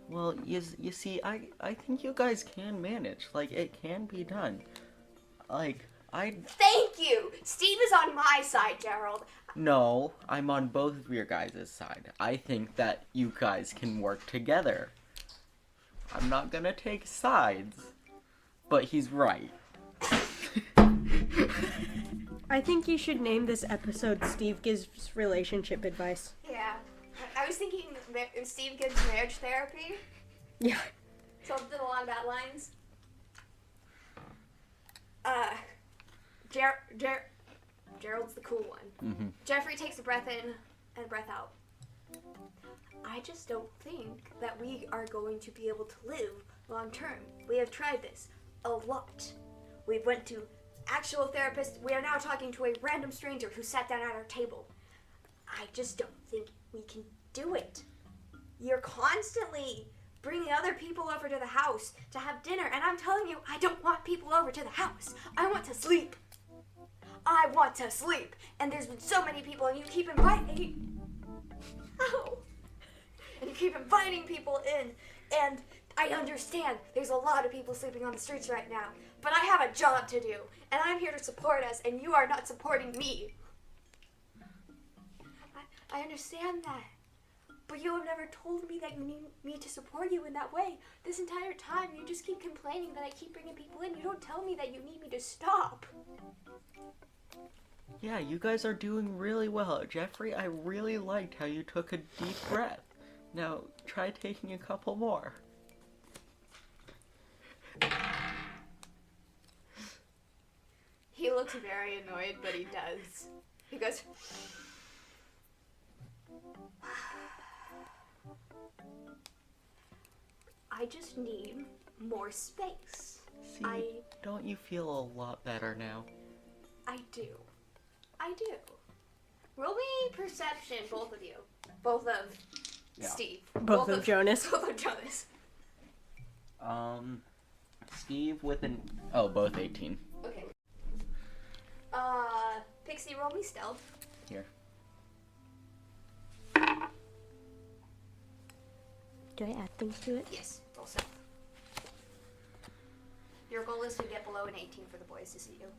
Speaker 1: Well, you see, I think you guys can manage. It can be done.
Speaker 2: Thank you! Steve is on my side, Gerald.
Speaker 1: No, I'm on both of your guys' side. I think that you guys can work together. I'm not gonna take sides, but he's right.
Speaker 3: I think you should name this episode Steve Gives Relationship Advice.
Speaker 2: Yeah. I was thinking Steve gives marriage therapy.
Speaker 3: Yeah.
Speaker 2: Something along that lines. Gerald's the cool one.
Speaker 1: Mm-hmm.
Speaker 2: Jeffrey takes a breath in and a breath out. I just don't think that we are going to be able to live long term. We have tried this a lot. We went to actual therapists. We are now talking to a random stranger who sat down at our table. I just don't think we can do it. You're constantly bringing other people over to the house to have dinner, and I'm telling you, I don't want people over to the house. I want to sleep. I want to sleep. And there's been so many people, and you keep inviting... Ow. And you keep inviting people in, and I understand there's a lot of people sleeping on the streets right now, but I have a job to do, and I'm here to support us, and you are not supporting me. I understand that, but you have never told me that you need me to support you in that way. This entire time, you just keep complaining that I keep bringing people in. You don't tell me that you need me to stop.
Speaker 1: Yeah, you guys are doing really well. Jeffrey, I really liked how you took a deep breath. Now, try taking a couple more.
Speaker 2: He looks very annoyed, but he does. He goes... I just need more space.
Speaker 1: See, don't you feel a lot better now?
Speaker 2: I do. I do. Roll me perception, both of you. Both of Steve.
Speaker 3: Both of Jonas.
Speaker 2: Both of Jonas.
Speaker 1: Steve with an... Oh, both 18.
Speaker 2: Okay. Pixie, roll me stealth.
Speaker 1: Here.
Speaker 3: Do I add things to it?
Speaker 2: Yes, roll stealth. Your goal is to get below an 18 for the boys to see you.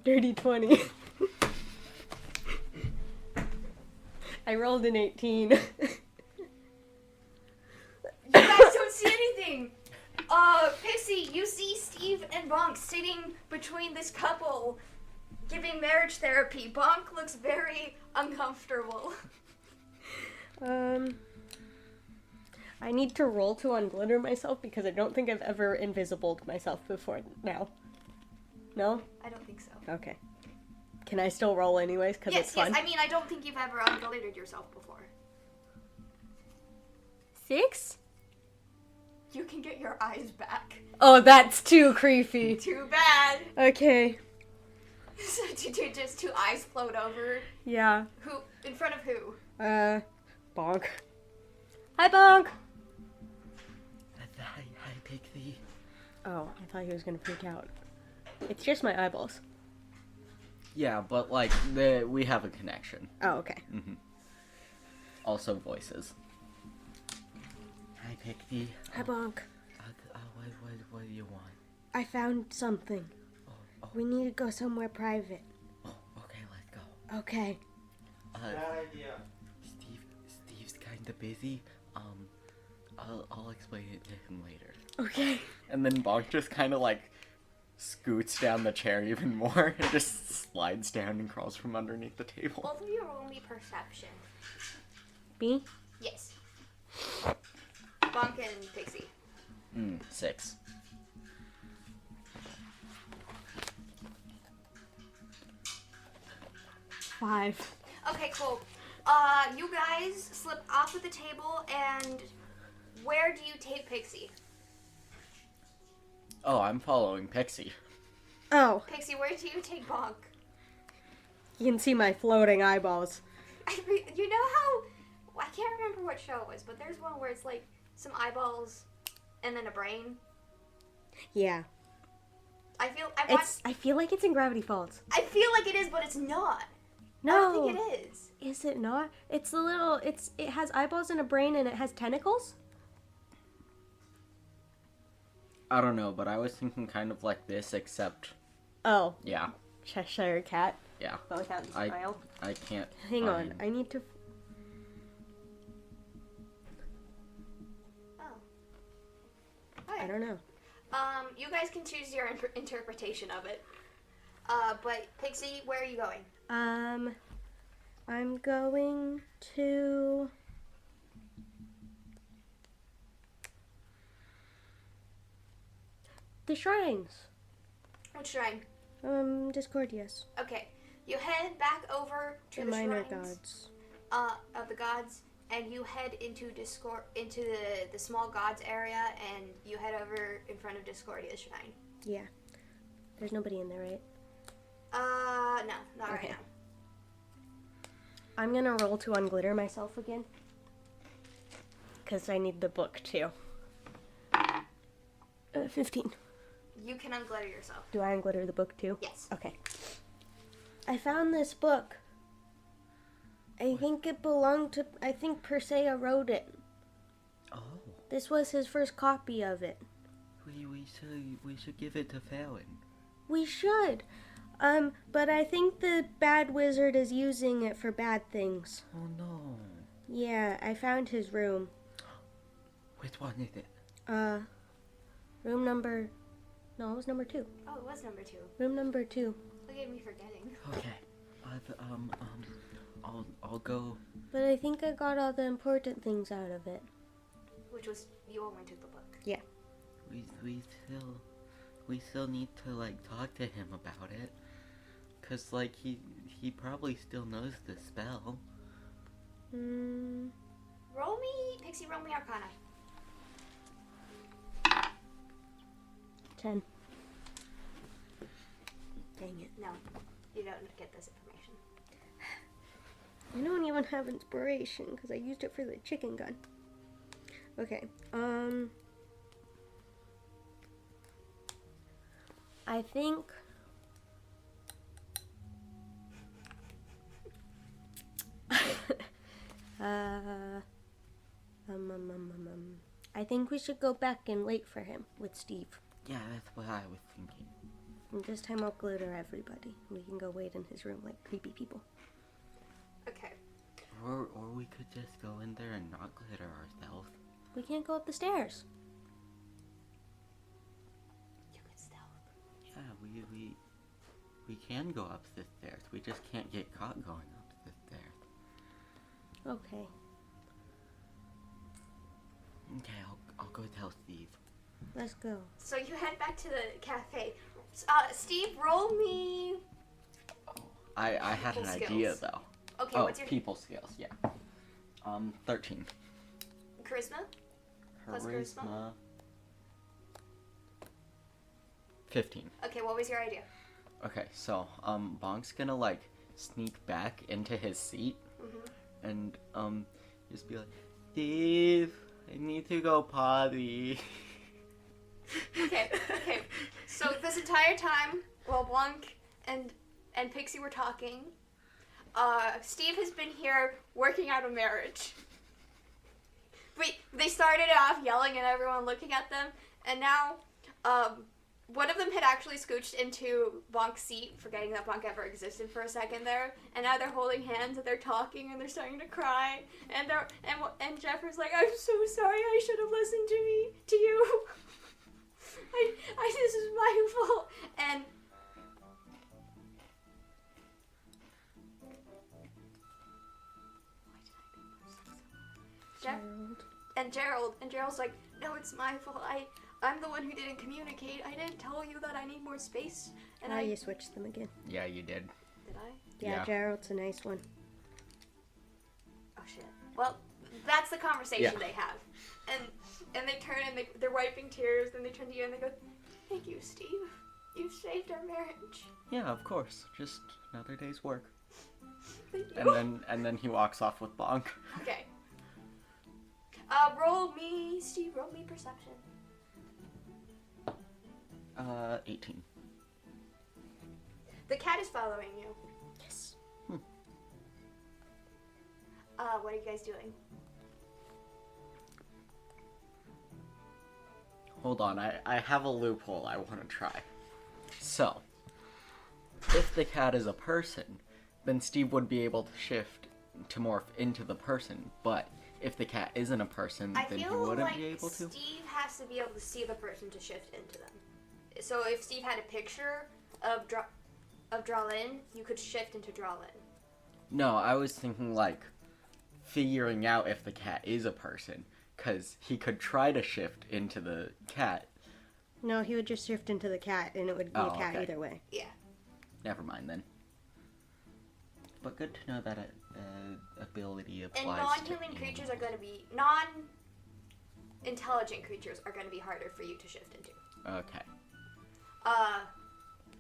Speaker 3: Dirty 20. I rolled an 18.
Speaker 2: You guys don't see anything! Pixie, you see Steve and Bonk sitting between this couple giving marriage therapy. Bonk looks very uncomfortable.
Speaker 3: I need to roll to unglitter myself because I don't think I've ever invisibled myself before now. No?
Speaker 2: I don't think so.
Speaker 3: Okay. Can I still roll anyways? Because it's fun?
Speaker 2: Yes. I mean, I don't think you've ever unglittered yourself before.
Speaker 3: 6?
Speaker 2: You can get your eyes back.
Speaker 3: Oh, that's too creepy.
Speaker 2: Too bad.
Speaker 3: Okay.
Speaker 2: So did just two eyes float over?
Speaker 3: Yeah.
Speaker 2: Who? In front of who?
Speaker 3: Bonk. Hi, Bonk!
Speaker 1: Hi, Pixie.
Speaker 3: Oh, I thought he was gonna freak out. It's just my eyeballs.
Speaker 1: Yeah, but like, we have a connection.
Speaker 3: Oh, okay.
Speaker 1: Mm-hmm. Also voices. Hi, Pixie.
Speaker 3: Hi, Bonk.
Speaker 1: What do you want?
Speaker 3: I found something.
Speaker 1: Oh.
Speaker 3: We need to go somewhere private.
Speaker 1: Oh, okay, let's go.
Speaker 3: Okay.
Speaker 5: Bad idea.
Speaker 1: Steve's kinda busy. I'll explain it to him later.
Speaker 3: Okay.
Speaker 1: And then Bonk just kinda like scoots down the chair even more and just slides down and crawls from underneath the table.
Speaker 2: Both of you roll me perception.
Speaker 3: Me?
Speaker 2: Yes. Bonk and Pixie.
Speaker 1: 6.
Speaker 3: Five.
Speaker 2: Okay, cool. You guys slip off of the table, and where do you take Pixie?
Speaker 1: Oh, I'm following Pixie.
Speaker 3: Oh,
Speaker 2: Pixie, where do you take Bonk?
Speaker 3: you can see my floating eyeballs.
Speaker 2: You know how... I can't remember what show it was, but there's one where it's like some eyeballs and then a brain.
Speaker 3: Yeah.
Speaker 2: I
Speaker 3: feel like it's in Gravity Falls.
Speaker 2: I feel like it is, but it's not.
Speaker 3: No.
Speaker 2: I don't think it is.
Speaker 3: Is it not? It's a little, it has eyeballs and a brain and it has tentacles?
Speaker 1: I don't know, but I was thinking kind of like this, except...
Speaker 3: Oh.
Speaker 1: Yeah.
Speaker 3: Cheshire Cat.
Speaker 1: Yeah.
Speaker 3: Well, cat style.
Speaker 1: I can't...
Speaker 3: Hang on, I need to...
Speaker 2: Oh.
Speaker 3: I don't know.
Speaker 2: You guys can choose your interpretation of it. But Pixie, where are you going?
Speaker 3: I'm going to... the shrines.
Speaker 2: Which shrine?
Speaker 3: Discordius.
Speaker 2: Okay. You head back over to
Speaker 3: The
Speaker 2: the
Speaker 3: minor
Speaker 2: shrines
Speaker 3: gods.
Speaker 2: of the gods, and you head into the small gods area, and you head over in front of Discordia's shrine.
Speaker 3: Yeah. There's nobody in there, right?
Speaker 2: No, not right
Speaker 3: Okay.
Speaker 2: now.
Speaker 3: I'm gonna roll to unglitter myself again. Because I need the book too. 15.
Speaker 2: You can unglitter yourself.
Speaker 3: Do I unglitter the book too?
Speaker 2: Yes.
Speaker 3: Okay. I found this book. I think it belonged to... I think Persea wrote it.
Speaker 1: Oh,
Speaker 3: This was his first copy of it.
Speaker 1: we should give it to Fallon.
Speaker 3: We should. But I think the bad wizard is using it for bad things.
Speaker 1: Oh no.
Speaker 3: Yeah, I found his room.
Speaker 1: Which one is it?
Speaker 3: Room number... No, it was number 2.
Speaker 2: Oh, it was number 2.
Speaker 3: Room number 2.
Speaker 2: Look at me forgetting.
Speaker 1: Okay. I'll go.
Speaker 3: But I think I got all the important things out of it.
Speaker 2: Which was, you only took the book.
Speaker 1: We still need to like talk to him about it, cause like he probably still knows the spell.
Speaker 2: Pixie, roll me Arcana.
Speaker 3: 10. Dang it.
Speaker 2: No, you don't get this information.
Speaker 3: I don't even have inspiration because I used it for the chicken gun. Okay. I think I think we should go back and wait for him with Steve.
Speaker 1: Yeah, that's what I was thinking.
Speaker 3: And this time I'll glitter everybody. We can go wait in his room like creepy people.
Speaker 2: Okay.
Speaker 1: Or we could just go in there and not glitter ourselves.
Speaker 3: We can't go up the stairs.
Speaker 2: You could stealth.
Speaker 1: Yeah, we can go up the stairs. We just can't get caught going up the stairs.
Speaker 3: Okay.
Speaker 1: Okay, I'll go tell Steve.
Speaker 3: Let's go.
Speaker 2: So you head back to the cafe. Steve, roll me.
Speaker 1: I had an
Speaker 2: People
Speaker 1: idea
Speaker 2: skills.
Speaker 1: though.
Speaker 2: Okay,
Speaker 1: Oh,
Speaker 2: what's your
Speaker 1: people skills, yeah. 13.
Speaker 2: charisma? Plus charisma?
Speaker 1: 15.
Speaker 2: Okay, what was your idea?
Speaker 1: Okay, so Bonk's gonna like sneak back into his seat and just be like, Steve, I need to go potty.
Speaker 2: Okay. So this entire time, while Blanc and Pixie were talking, Steve has been here working out a marriage. They started off yelling and everyone looking at them, and now one of them had actually scooched into Bonk's seat, forgetting that Bonk ever existed for a second there, and now they're holding hands and they're talking and they're starting to cry, and Jeffrey's like, I'm so sorry, I should have listened to you. I this is my fault. And Gerald's like, no, it's my fault. I'm the one who didn't communicate. I didn't tell you that I need more space. And
Speaker 3: You switched them again.
Speaker 1: Yeah, you did.
Speaker 2: Did I?
Speaker 3: Yeah,
Speaker 1: Yeah.
Speaker 3: Gerald's a nice one.
Speaker 2: Oh shit. Well, that's the conversation
Speaker 1: Yeah.
Speaker 2: they have. And they turn and they're wiping tears, and they turn to you and they go, thank you, Steve. You've saved our marriage.
Speaker 1: Yeah, of course. Just another day's work.
Speaker 2: Thank you.
Speaker 1: And then he walks off with Bonk.
Speaker 2: Okay. Roll me perception.
Speaker 1: 18.
Speaker 2: The cat is following you.
Speaker 3: Yes.
Speaker 2: What are you guys doing?
Speaker 1: Hold on, I have a loophole I want to try. So, if the cat is a person, then Steve would be able to shift to morph into the person, but if the cat isn't a person,
Speaker 2: I
Speaker 1: then he
Speaker 2: feel
Speaker 1: wouldn't
Speaker 2: like
Speaker 1: be able to.
Speaker 2: Steve has to be able to see the person to shift into them. So if Steve had a picture of Dralin, you could shift into Dralin.
Speaker 1: No, I was thinking like figuring out if the cat is a person, because he could try to shift into the cat.
Speaker 3: No, he would just shift into the cat, and it would be a cat
Speaker 1: okay.
Speaker 3: either way.
Speaker 2: Yeah.
Speaker 1: Never mind then. But good to know that ability applies.
Speaker 2: And non-human
Speaker 1: to
Speaker 2: creatures are going to be non-intelligent creatures are going to be harder for you to shift into.
Speaker 1: Okay.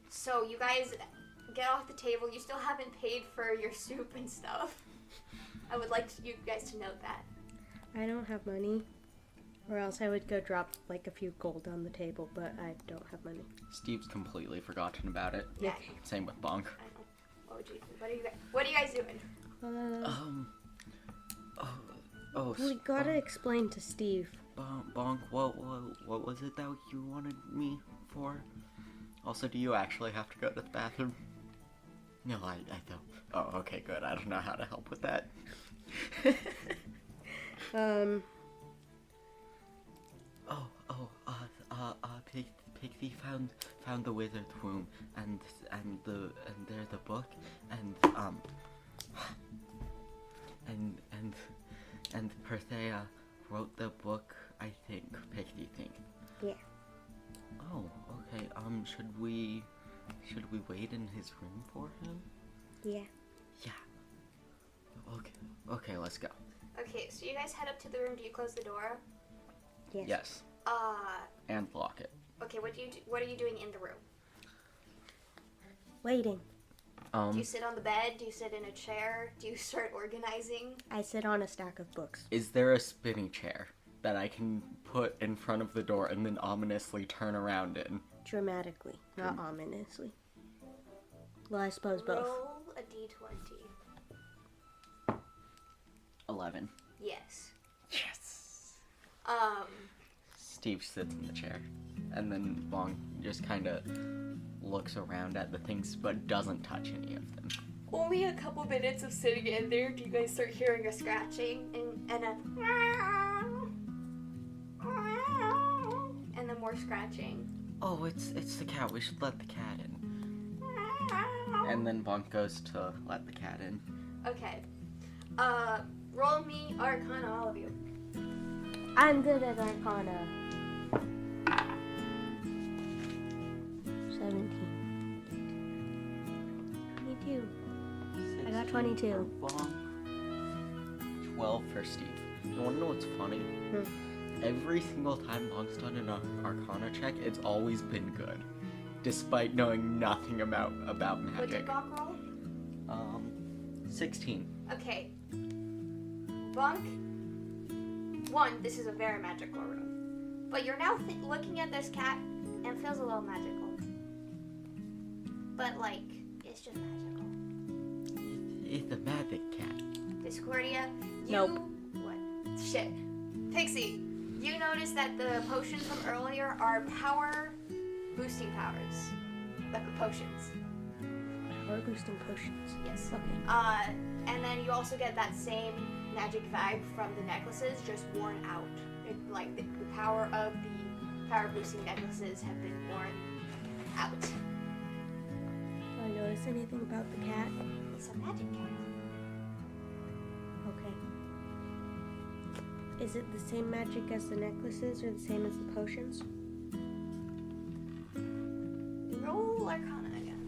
Speaker 2: So you guys get off the table. You still haven't paid for your soup and stuff. I would like you guys to note that.
Speaker 3: I don't have money, or else I would go drop like a few gold on the table, but I don't have money.
Speaker 1: Steve's completely forgotten about it.
Speaker 2: Yeah.
Speaker 1: Same with Bonk.
Speaker 2: I know. What would you? What are you guys doing?
Speaker 3: We gotta explain to Steve.
Speaker 1: Bonk, what was it that you wanted me for? Also, do you actually have to go to the bathroom? No, I don't. Oh, okay, good. I don't know how to help with that. Pixie found the wizard's room, and there's a book, and Persea wrote the book, I think. Pixie thinks.
Speaker 3: Yeah.
Speaker 1: Oh, okay. Should we wait in his room for him?
Speaker 3: Yeah.
Speaker 1: Yeah. Okay, let's go.
Speaker 2: Okay, so you guys head up to the room. Do you close the door?
Speaker 3: Yes.
Speaker 1: Yes. And lock it.
Speaker 2: Okay. What are you doing in the room?
Speaker 3: Waiting.
Speaker 2: Do you sit on the bed? Do you sit in a chair? Do you start organizing?
Speaker 3: I sit on a stack of books.
Speaker 1: Is there a spinny chair that I can put in front of the door and then ominously turn around in?
Speaker 3: Dramatically, not ominously. Well, I suppose both.
Speaker 2: Roll a d20.
Speaker 1: 11.
Speaker 2: Yes.
Speaker 1: Yes. Steve sits in the chair, and then Bonk just kind of looks around at the things but doesn't touch any of them.
Speaker 2: Only a couple minutes of sitting in there, do you guys start hearing a scratching and then more scratching.
Speaker 1: Oh, it's the cat. We should let the cat in. And then Bonk goes to let the cat in.
Speaker 2: Okay. Roll me Arcana, all of you.
Speaker 3: I'm good at Arcana. 17. 22. I got 22.
Speaker 1: For Bonk. 12 for Steve. You wanna know what's funny? Every single time Bonk's done an Arcana check, it's always been good. Despite knowing nothing about
Speaker 2: What did
Speaker 1: magic.
Speaker 2: Bonk roll?
Speaker 1: 16.
Speaker 2: Okay. Bonk, one, this is a very magical room. But you're now looking at this cat and it feels a little magical. But, like, it's just magical.
Speaker 1: It's a magic cat.
Speaker 2: Discordia, you...
Speaker 3: Nope.
Speaker 2: What? Shit. Pixie, you notice that the potions from earlier are power boosting powers. Like the potions.
Speaker 3: Power boosting potions.
Speaker 2: Yes.
Speaker 3: Okay.
Speaker 2: And then you also get that same magic vibe from the necklaces, just worn out. Like the power of the power boosting necklaces have been worn out.
Speaker 3: Do I notice anything about the cat?
Speaker 2: It's a magic cat.
Speaker 3: Okay. Is it the same magic as the necklaces or the same as the potions?
Speaker 2: Roll Arcana again.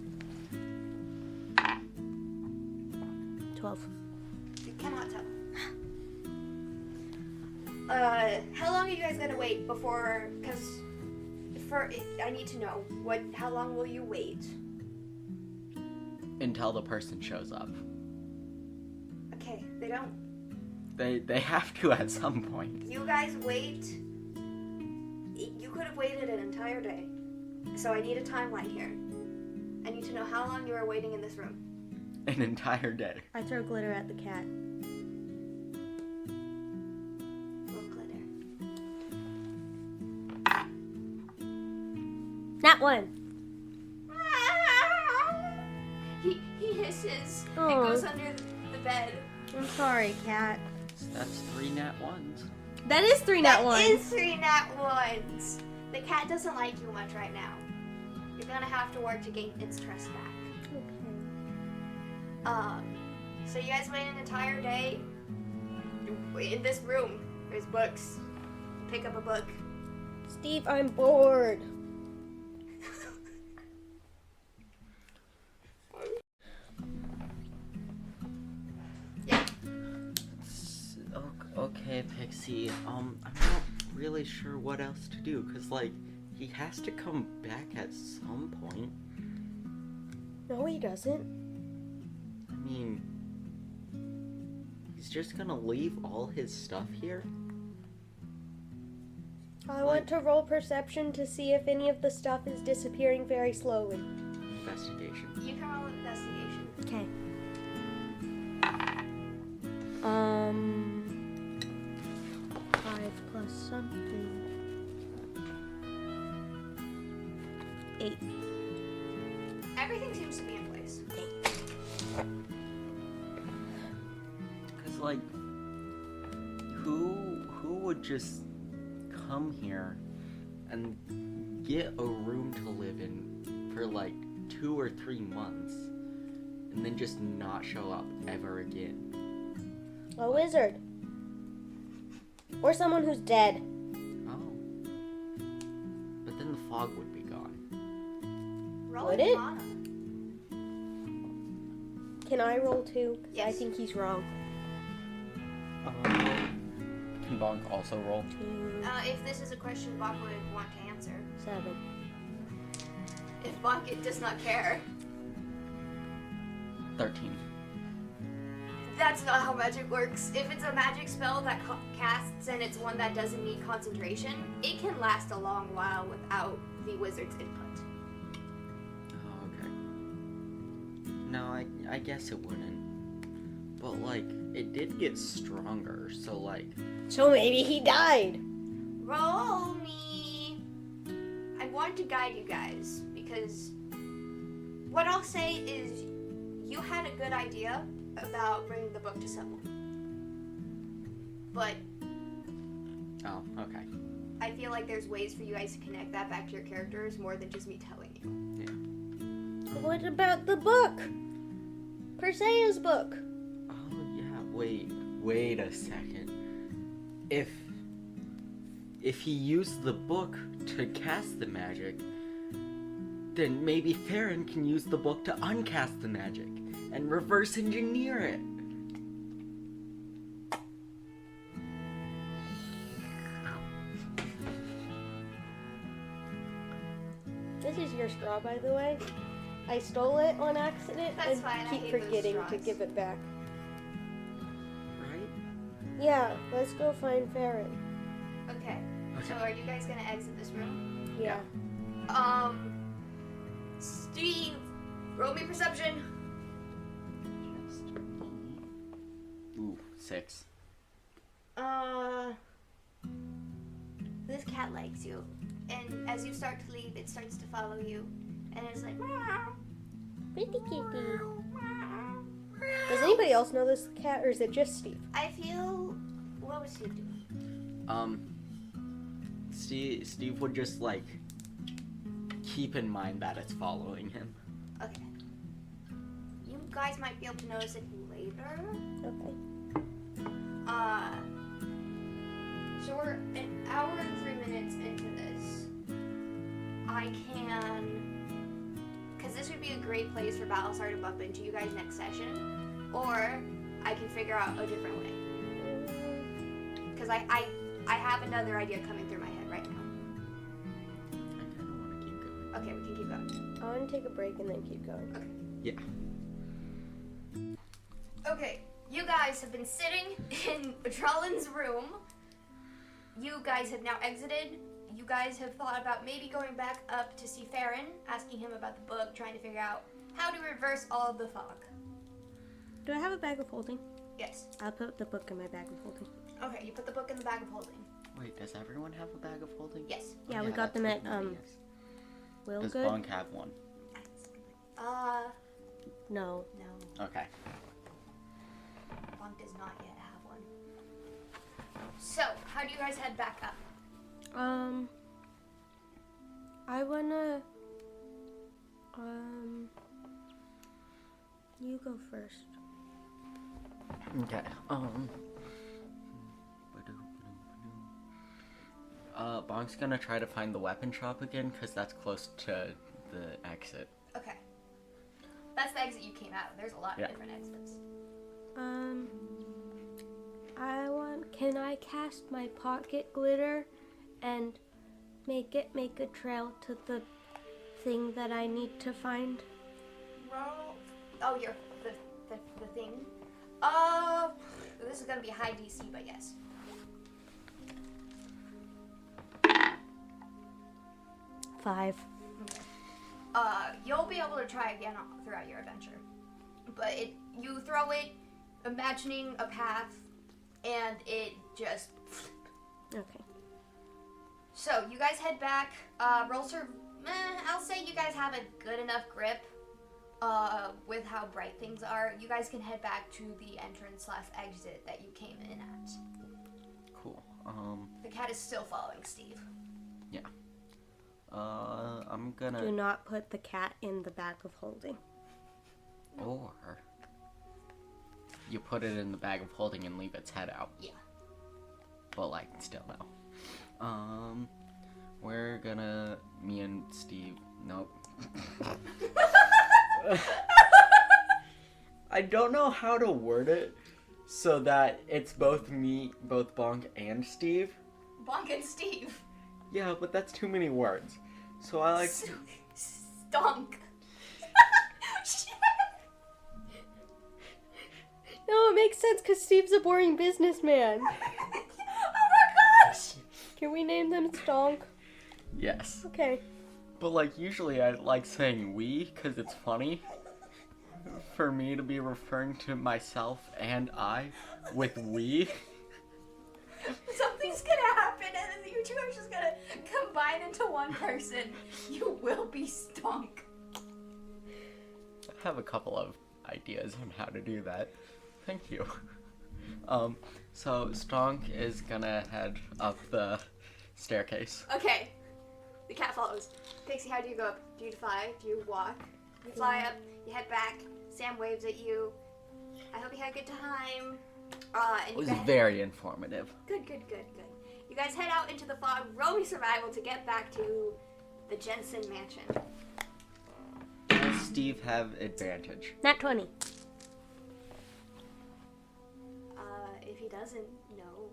Speaker 3: 12.
Speaker 2: You cannot tell. How long are you guys gonna wait before? I need to know how long will you wait?
Speaker 1: Until the person shows up.
Speaker 2: Okay, they don't.
Speaker 1: They have to at some point.
Speaker 2: You guys wait. You could have waited an entire day. So I need a timeline here. I need to know how long you are waiting in this room.
Speaker 1: An entire day.
Speaker 3: I throw glitter at the cat.
Speaker 2: Roll glitter.
Speaker 3: That one!
Speaker 2: He hisses and
Speaker 3: Oh.
Speaker 2: goes under the bed.
Speaker 3: I'm sorry, cat.
Speaker 1: That's 3 nat 1s.
Speaker 3: That is 3 nat 1.
Speaker 2: That is 3 nat 1s. The cat doesn't like you much right now. You're gonna have to work to gain its trust back. So you guys wait an entire day in this room. There's books. Pick up a book.
Speaker 3: Steve, I'm bored.
Speaker 2: Yeah.
Speaker 1: Okay, Pixie. I'm not really sure what else to do, cause like he has to come back at some point.
Speaker 3: No, he doesn't.
Speaker 1: I mean, he's just gonna leave all his stuff here.
Speaker 3: I want to roll perception to see if any of the stuff is disappearing very slowly.
Speaker 1: Investigation.
Speaker 2: You can roll investigation.
Speaker 3: Okay. 5 plus something. 8.
Speaker 2: Everything seems to be in place.
Speaker 1: Cause like, who would just come here and get a room to live in for like 2 or 3 months and then just not show up ever again?
Speaker 3: A wizard. Or someone who's dead.
Speaker 1: Oh. But then the fog would be gone.
Speaker 2: Roll
Speaker 3: Would it?
Speaker 2: Arcana.
Speaker 3: Can I roll too? 'Cause I
Speaker 2: Yes.
Speaker 3: think he's wrong.
Speaker 1: Can Bonk also roll?
Speaker 3: 2,
Speaker 2: If this is a question Bach would want to answer.
Speaker 3: 7.
Speaker 2: If Bach does not care.
Speaker 1: 13.
Speaker 2: That's not how magic works. If it's a magic spell that casts and it's one that doesn't need concentration, it can last a long while without the wizard's input.
Speaker 1: Oh, okay. No, I guess it wouldn't. But like, it did get stronger, so like,
Speaker 3: So maybe he died.
Speaker 2: Roll me. I want to guide you guys because what I'll say is you had a good idea about bringing the book to someone. But
Speaker 1: oh, okay.
Speaker 2: I feel like there's ways for you guys to connect that back to your characters more than just me telling you.
Speaker 3: What about the book? Perseia's book.
Speaker 1: Oh yeah, wait a second. If he used the book to cast the magic, then maybe Farron can use the book to uncast the magic and reverse engineer it.
Speaker 3: This is your straw, by the way. I stole it on accident
Speaker 2: That's
Speaker 3: and
Speaker 2: fine, I
Speaker 3: keep
Speaker 2: hate those
Speaker 3: forgetting to
Speaker 2: straws.
Speaker 3: give it back.
Speaker 1: Right?
Speaker 3: Yeah, let's go find Farron.
Speaker 2: Okay. So are you guys gonna exit this room?
Speaker 3: Yeah.
Speaker 2: Steve, roll me perception.
Speaker 1: Ooh, 6.
Speaker 2: This cat likes you, and as you start to leave, it starts to follow you, and it's like, meow,
Speaker 3: Pretty kitty.
Speaker 2: meow, meow.
Speaker 3: Does anybody else know this cat, or is it just Steve?
Speaker 2: I feel. What was Steve doing?
Speaker 1: Steve would just like keep in mind that it's following him.
Speaker 2: Okay. You guys might be able to notice it later.
Speaker 3: Okay.
Speaker 2: So we're an hour and 3 minutes into this. I can, because this would be a great place for Battlestar to bump into you guys next session, or I can figure out a different way. Because I have another idea coming through my head right now.
Speaker 1: I kind of want to keep going.
Speaker 2: Okay, we can keep going.
Speaker 3: I want to take a break and then keep going.
Speaker 1: Yeah.
Speaker 2: Okay, you guys have been sitting in Trollin's room. You guys have now exited. You guys have thought about maybe going back up to see Farron, asking him about the book, trying to figure out how to reverse all of the fog.
Speaker 3: Do I have a bag of holding?
Speaker 2: Yes.
Speaker 3: I'll put the book in my bag of holding.
Speaker 2: Okay, you put the book in the bag of holding.
Speaker 1: Wait, does everyone have a bag of holding?
Speaker 2: Yes.
Speaker 3: Yeah, we got
Speaker 1: that's
Speaker 3: them
Speaker 1: what
Speaker 3: at,
Speaker 1: Molly has.
Speaker 3: Will
Speaker 1: Does
Speaker 3: good?
Speaker 1: Bonk have one?
Speaker 3: No.
Speaker 2: No.
Speaker 1: Okay.
Speaker 2: Bonk does not yet have one. So, how do you guys head back up?
Speaker 3: I wanna. You go first.
Speaker 1: Okay. Bonk's gonna try to find the weapon shop again, because that's close to the exit.
Speaker 2: Okay. That's the exit you came out of. There's a lot of different exits.
Speaker 3: Can I cast my pocket glitter and make a trail to the thing that I need to find?
Speaker 2: Roll. Oh, you're the thing. This is gonna be high DC, but yes.
Speaker 3: Five.
Speaker 2: You'll be able to try again throughout your adventure, but you throw it, imagining a path, and it just.
Speaker 3: Okay.
Speaker 2: So you guys head back. I'll say you guys have a good enough grip. With how bright things are, you guys can head back to the entrance/exit that you came in at.
Speaker 1: Cool.
Speaker 2: The cat is still following Steve.
Speaker 1: Yeah. I'm gonna.
Speaker 3: Do not put the cat in the bag of holding.
Speaker 1: Or you put it in the bag of holding and leave its head out.
Speaker 2: Yeah.
Speaker 1: But like, still no. We're gonna. Me and Steve. Nope. I don't know how to word it so that it's both Bonk and Steve.
Speaker 2: Bonk and Steve.
Speaker 1: Yeah, but that's too many words. So I like
Speaker 2: Stonk.
Speaker 3: No, it makes sense because Steve's a boring businessman.
Speaker 2: Oh my gosh!
Speaker 3: Can we name them Stonk?
Speaker 1: yes.
Speaker 3: Okay.
Speaker 1: But like usually I like saying we because it's funny for me to be referring to myself and I with we.
Speaker 2: Something's gonna happen and then you two are just gonna combine into one person. You will be Stonk.
Speaker 1: I have a couple of ideas on how to do that. Thank you. So Stonk is gonna head up the staircase.
Speaker 2: Okay. The cat follows. Pixie, how do you go up? Do you fly? Do you walk? You fly up, you head back, Sam waves at you. I hope you had a good time. And
Speaker 1: It
Speaker 2: you
Speaker 1: was
Speaker 2: guys
Speaker 1: very informative.
Speaker 2: Good. You guys head out into the fog, roll me survival to get back to the Jensen mansion.
Speaker 1: Does Steve have advantage?
Speaker 3: Nat 20.
Speaker 2: If he doesn't, no.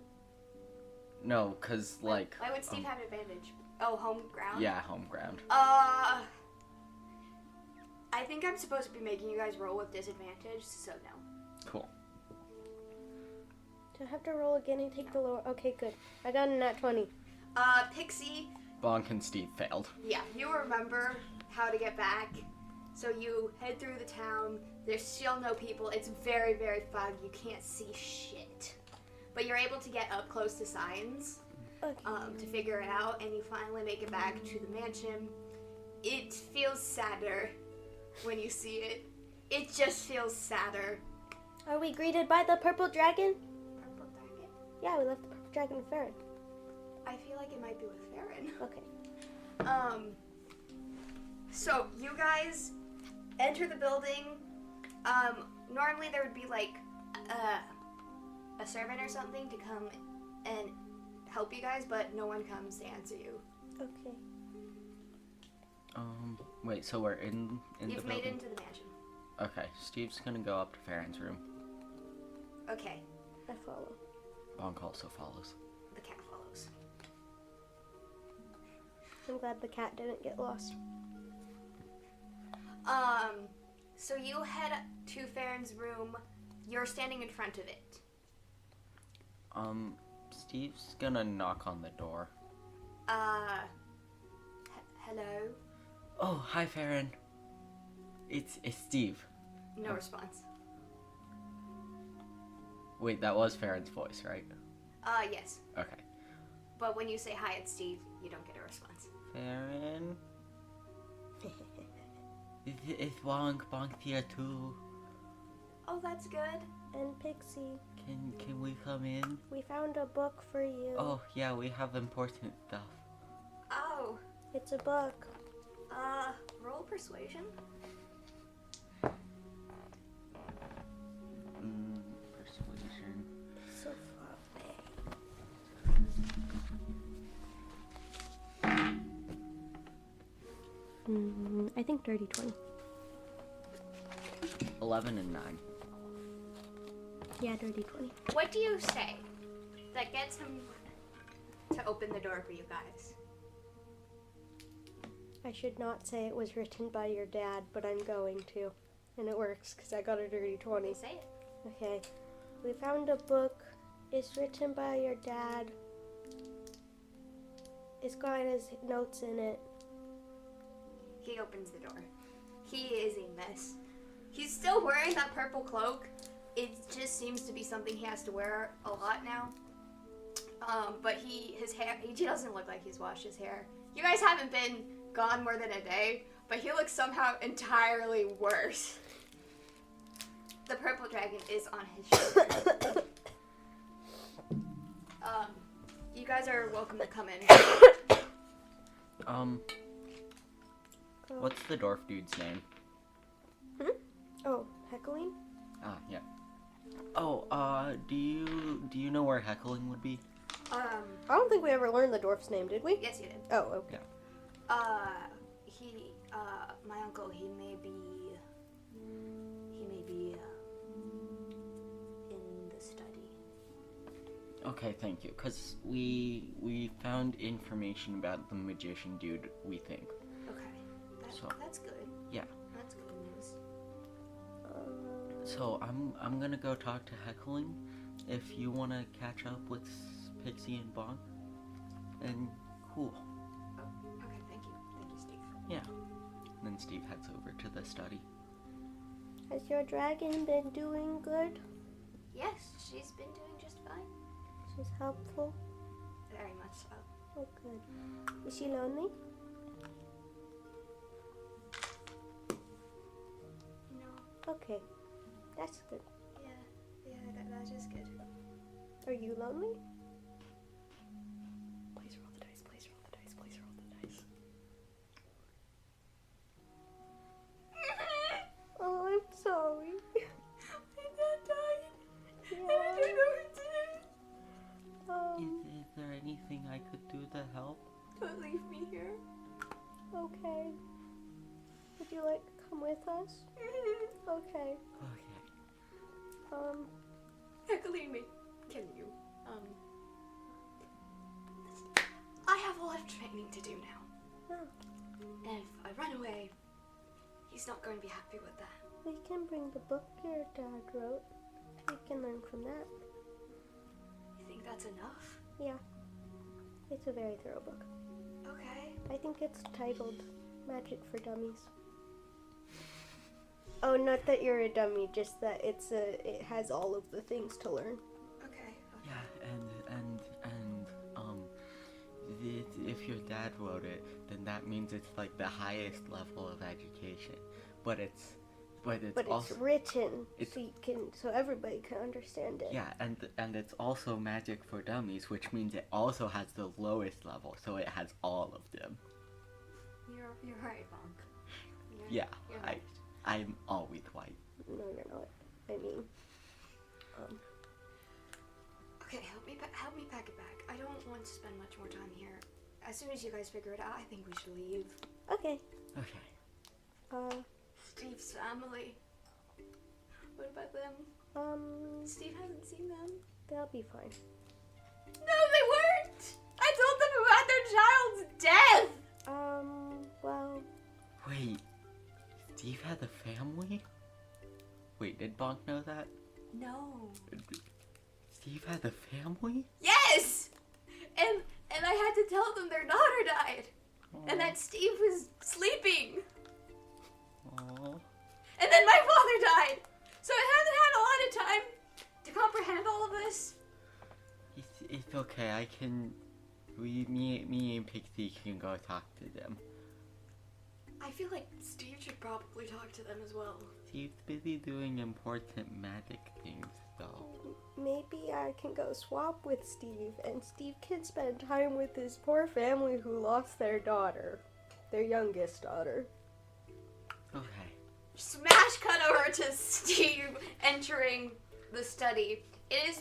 Speaker 1: No, cause like.
Speaker 2: Why would Steve have advantage? Oh, home ground?
Speaker 1: Yeah, home ground.
Speaker 2: I think I'm supposed to be making you guys roll with disadvantage, so no.
Speaker 1: Cool.
Speaker 3: Do I have to roll again and take the lower? Okay, good. I got a nat 20.
Speaker 2: Pixie,
Speaker 1: Bonk and Steve failed.
Speaker 2: yeah, you remember how to get back. So you head through the town. There's still no people. It's very, very foggy. You can't see shit. But you're able to get up close to signs to figure it out, and you finally make it back to the mansion. It feels sadder when you see it. It just feels sadder.
Speaker 3: Are we greeted by the purple dragon?
Speaker 2: Purple dragon?
Speaker 3: Yeah, we left the purple dragon with Farron.
Speaker 2: I feel like it might be with Farron.
Speaker 3: Okay.
Speaker 2: So you guys enter the building. Normally there would be like a servant or something to come and help you guys, but no one comes to answer you.
Speaker 3: Okay.
Speaker 1: Wait, so we're in the
Speaker 2: You've
Speaker 1: building?
Speaker 2: made it into the mansion.
Speaker 1: Okay, Steve's gonna go up to Farron's room.
Speaker 2: Okay,
Speaker 3: I follow.
Speaker 1: Bonk also follows.
Speaker 2: the cat follows.
Speaker 3: I'm glad the cat didn't get lost.
Speaker 2: So you head to Farron's room. You're standing in front of it.
Speaker 1: Steve's gonna knock on the door.
Speaker 2: Hello?
Speaker 1: Oh, hi, Farron. It's Steve.
Speaker 2: No response.
Speaker 1: Wait, that was Farron's voice, right?
Speaker 2: Yes.
Speaker 1: Okay.
Speaker 2: But when you say hi, it's Steve, you don't get a response.
Speaker 1: Farron? It's Bonk here too.
Speaker 2: Oh, that's good.
Speaker 3: And Pixie,
Speaker 1: Can we come in?
Speaker 3: we found a book for you.
Speaker 1: Oh, yeah, we have important stuff.
Speaker 2: Oh,
Speaker 3: It's a book.
Speaker 2: roll persuasion.
Speaker 1: Persuasion.
Speaker 3: So far away. I think dirty 20.
Speaker 1: 11 and 9.
Speaker 3: Yeah, dirty 20.
Speaker 2: What do you say that gets him to open the door for you guys?
Speaker 3: I should not say it was written by your dad, but I'm going to. And it works because I got a dirty 20.
Speaker 2: Say it.
Speaker 3: Okay. We found a book. It's written by your dad. It's got his notes in it.
Speaker 2: He opens the door. He is a mess. He's still wearing that purple cloak. It just seems to be something he has to wear a lot now. But his hair, he doesn't look like he's washed his hair. You guys haven't been gone more than a day, but he looks somehow entirely worse. The purple dragon is on his shoulder. You guys are welcome to come in.
Speaker 1: What's the dwarf dude's name?
Speaker 3: Oh, heckling?
Speaker 1: Ah, yeah. Oh, do you know where heckling would be?
Speaker 3: I don't think we ever learned the dwarf's name, did we?
Speaker 2: Yes, you did.
Speaker 3: Oh, okay.
Speaker 2: My uncle, he may be in the study.
Speaker 1: Okay, thank you. Cause we found information about the magician dude. We think.
Speaker 2: Okay,
Speaker 1: So-
Speaker 2: that's good.
Speaker 1: Yeah.
Speaker 2: That's good news.
Speaker 1: So I'm gonna go talk to heckling. If you wanna catch up with Pixie and Bonk, then cool.
Speaker 2: Okay, thank you, Steve.
Speaker 1: Yeah. And then Steve heads over to the study.
Speaker 3: Has your dragon been doing good?
Speaker 2: Yes, she's been doing just fine.
Speaker 3: She's helpful.
Speaker 2: Very much so.
Speaker 3: Oh, good. Is she lonely?
Speaker 2: No,
Speaker 3: Okay. That's good.
Speaker 2: that's just good.
Speaker 3: Are you lonely?
Speaker 1: Please roll the dice. Please roll the dice. Please roll the dice.
Speaker 3: Oh, I'm sorry.
Speaker 2: My dad died.
Speaker 3: Yeah.
Speaker 2: I don't know what to do.
Speaker 1: Is there anything I could do to help?
Speaker 2: Don't leave me here.
Speaker 3: Okay. Would you like to come with us? Okay.
Speaker 1: Okay.
Speaker 2: Heckling me. Can you? I have a lot of training to do now.
Speaker 3: Oh,
Speaker 2: And if I run away, he's not going to be happy with that.
Speaker 3: we can bring the book your dad wrote. We can learn from that.
Speaker 2: You think that's enough?
Speaker 3: Yeah. It's a very thorough book.
Speaker 2: Okay.
Speaker 3: I think it's titled Magic for Dummies. Oh, not that you're a dummy, just that it has all of the things to learn.
Speaker 2: Okay.
Speaker 1: Yeah, and if your dad wrote it, then that means it's like the highest level of education. But it's also
Speaker 3: written
Speaker 1: it's-
Speaker 3: so everybody can understand it.
Speaker 1: yeah, and it's also magic for dummies, which means it also has the lowest level, so it has all of them.
Speaker 2: You're right, Bonk.
Speaker 1: Yeah,
Speaker 2: You're right.
Speaker 1: I'm always white.
Speaker 3: No, you're not. I mean,
Speaker 2: Okay, help me pack it back. I don't want to spend much more time here. As soon as you guys figure it out, I think we should leave.
Speaker 3: okay.
Speaker 1: Okay.
Speaker 2: Steve's family. What about them? Steve hasn't seen them.
Speaker 3: They'll be fine.
Speaker 2: No, they weren't! I told them about their child's death!
Speaker 3: Well,
Speaker 1: Wait, Steve had a family? Wait, did Bonk know that?
Speaker 2: No.
Speaker 1: Steve had a family?
Speaker 2: Yes! And I had to tell them their daughter died. And that Steve was sleeping.
Speaker 1: Aww.
Speaker 2: And then my father died. So I haven't had a lot of time to comprehend all of this.
Speaker 1: It's okay. Me and Pixie can go talk to them.
Speaker 2: I feel like Steve should probably talk to them as well.
Speaker 1: Steve's busy doing important magic things, though.
Speaker 3: Maybe I can go swap with Steve, and Steve can spend time with his poor family who lost their daughter. Their youngest daughter.
Speaker 1: Okay.
Speaker 2: Smash cut over to Steve entering the study. It is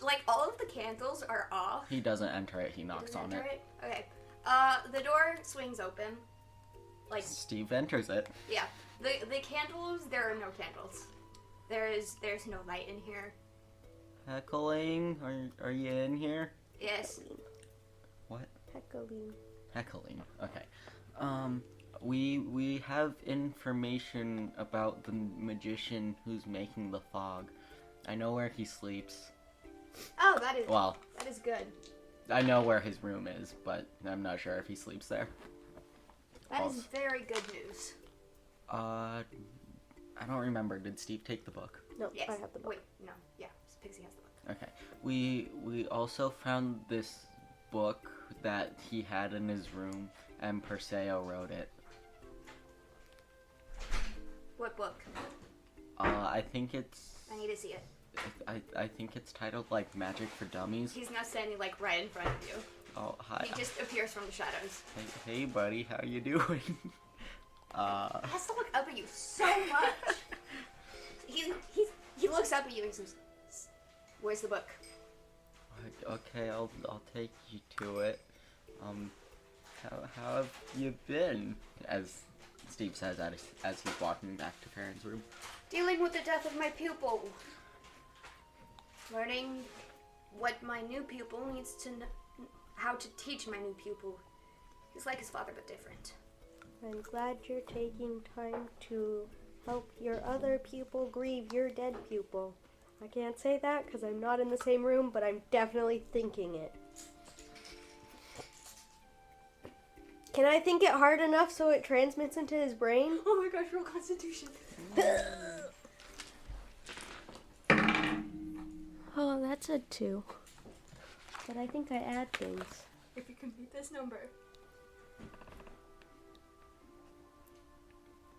Speaker 2: like all of the candles are off.
Speaker 1: He doesn't enter it, he knocks
Speaker 2: Doesn't
Speaker 1: on
Speaker 2: enter
Speaker 1: it.
Speaker 2: Okay. The door swings open. Like,
Speaker 1: Steve enters it.
Speaker 2: yeah. The candles, there are no candles. There's no light in here.
Speaker 1: Heckling? Are you in here?
Speaker 2: Yes.
Speaker 1: What?
Speaker 3: Heckling.
Speaker 1: Heckling. Okay. We have information about the magician who's making the fog. I know where he sleeps.
Speaker 2: Oh, that is good.
Speaker 1: I know where his room is, but I'm not sure if he sleeps there.
Speaker 2: That is
Speaker 1: Also-
Speaker 2: very good news.
Speaker 1: I don't remember. Did Steve take the book?
Speaker 3: No,
Speaker 2: Yes.
Speaker 3: I have the book.
Speaker 2: Wait, no. Yeah, Pixie has the book.
Speaker 1: Okay. We also found this book that he had in his room, and Perseo wrote it.
Speaker 2: What book?
Speaker 1: I think it's.
Speaker 2: I need to see it.
Speaker 1: I think it's titled like Magic for Dummies.
Speaker 2: He's not standing like right in front of you.
Speaker 1: Oh, hi.
Speaker 2: He just appears from the shadows.
Speaker 1: Hey, buddy, how you doing?
Speaker 2: He has to look up at you so much. He looks up at you and says, "Where's the book?"
Speaker 1: Okay, I'll take you to it. How have you been? As Steve says as he's walking back to Farron's room.
Speaker 2: Dealing with the death of my pupil. Learning what my new pupil needs to how to teach my new pupil. He's like his father, but different.
Speaker 3: I'm glad you're taking time to help your other pupil grieve your dead pupil. I can't say that because I'm not in the same room, but I'm definitely thinking it. Can I think it hard enough so it transmits into his brain?
Speaker 2: Oh my gosh, roll Constitution.
Speaker 3: Oh, that's a 2. But I think I add things.
Speaker 2: If you can beat this number.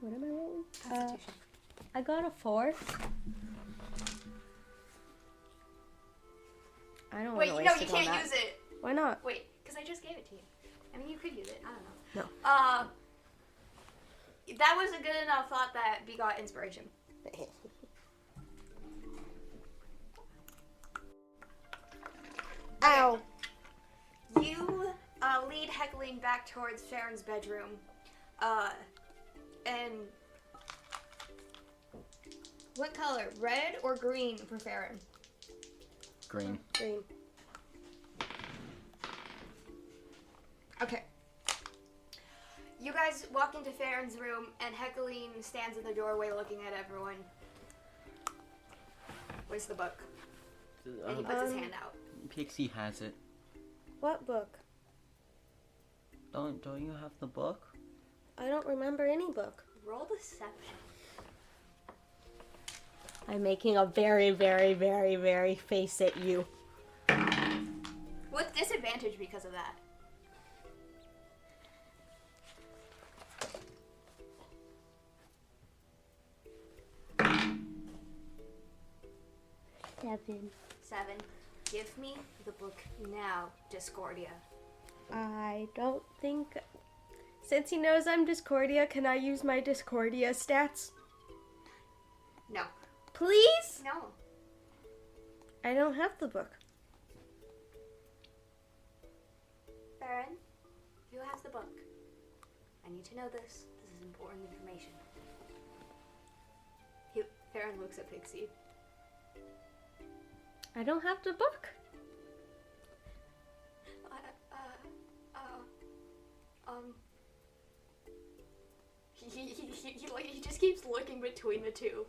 Speaker 3: What am I rolling?
Speaker 2: Constitution.
Speaker 3: I got a 4. I don't
Speaker 2: Wait,
Speaker 3: want to
Speaker 2: no,
Speaker 3: waste
Speaker 2: you
Speaker 3: it on
Speaker 2: can't
Speaker 3: that.
Speaker 2: use it.
Speaker 3: Why not?
Speaker 2: Wait, because I just gave it to you. I mean, you could use it. I don't know.
Speaker 3: No.
Speaker 2: That was a good enough thought that begot inspiration.
Speaker 3: Ow.
Speaker 2: You lead Heckling back towards Farron's bedroom. And what color? Red or green for Farron?
Speaker 1: Green.
Speaker 3: Green.
Speaker 2: Okay. You guys walk into Farron's room, and Heckling stands in the doorway looking at everyone. Where's the book? And he puts his hand out.
Speaker 1: Pixie has it.
Speaker 3: What book?
Speaker 1: Don't you have the book?
Speaker 3: I don't remember any book.
Speaker 2: Roll deception.
Speaker 3: I'm making a very, very, very, very face at you.
Speaker 2: With disadvantage because of that.
Speaker 3: 7.
Speaker 2: 7. Give me the book now, Discordia.
Speaker 3: I don't think... Since he knows I'm Discordia, can I use my Discordia stats?
Speaker 2: No.
Speaker 3: Please?
Speaker 2: No.
Speaker 3: I don't have the book.
Speaker 2: Farron, you have the book. I need to know this. This is important information. Farron looks at Pixie.
Speaker 3: I don't have the book.
Speaker 2: He just keeps looking between the two.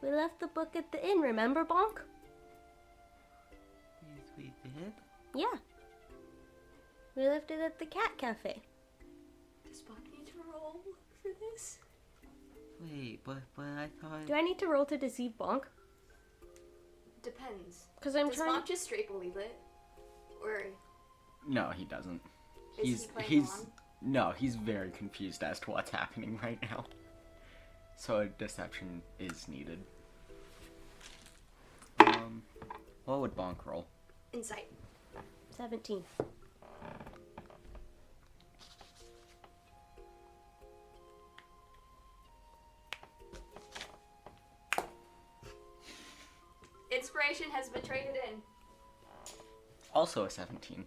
Speaker 3: We left the book at the inn, remember, Bonk?
Speaker 1: We did?
Speaker 3: Yeah. We left it at the cat cafe.
Speaker 2: Does Bonk need to roll for this?
Speaker 1: Wait, but I thought...
Speaker 3: Do I need to roll to deceive Bonk?
Speaker 2: Depends.
Speaker 3: Because I'm
Speaker 2: Does
Speaker 3: trying...
Speaker 2: Bonk just straight believe it? Or
Speaker 1: No, he doesn't.
Speaker 2: is he playing
Speaker 1: He's
Speaker 2: along?
Speaker 1: No, he's very confused as to what's happening right now. So a deception is needed. What would Bonk roll?
Speaker 2: Insight.
Speaker 3: 17.
Speaker 2: Inspiration has been traded in.
Speaker 1: Also a 17.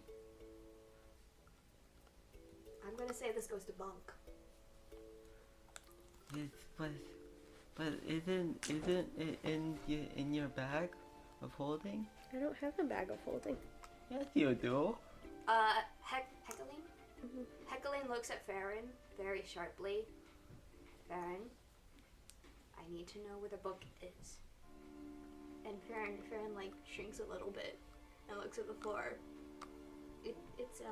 Speaker 2: I'm gonna say this goes to Bonk.
Speaker 1: But isn't it in your bag of holding?
Speaker 3: I don't have a bag of holding.
Speaker 1: Yes, you do.
Speaker 2: Heckling? Heckling looks at Farron very sharply. Farron, I need to know where the book is. And Farron like shrinks a little bit and looks at the floor. It's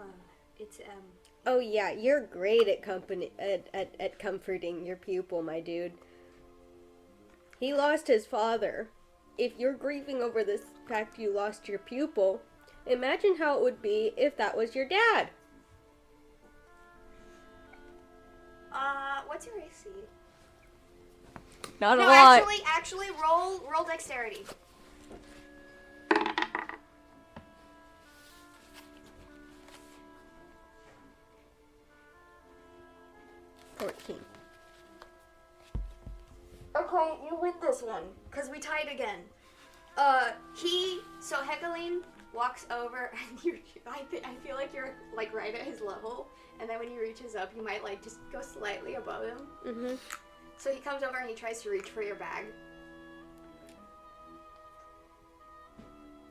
Speaker 3: Oh yeah, you're great at at comforting your pupil, my dude. He lost his father. If you're grieving over this fact you lost your pupil, imagine how it would be if that was your dad.
Speaker 2: what's your AC?
Speaker 3: Not a
Speaker 2: No,
Speaker 3: lot.
Speaker 2: actually roll dexterity.
Speaker 3: 14.
Speaker 2: Okay, you win this one. Because we tied again. So Heckling walks over and I feel like you're like right at his level. And then when he reaches up, you might like just go slightly above him.
Speaker 3: Mm-hmm.
Speaker 2: So he comes over and he tries to reach for your bag.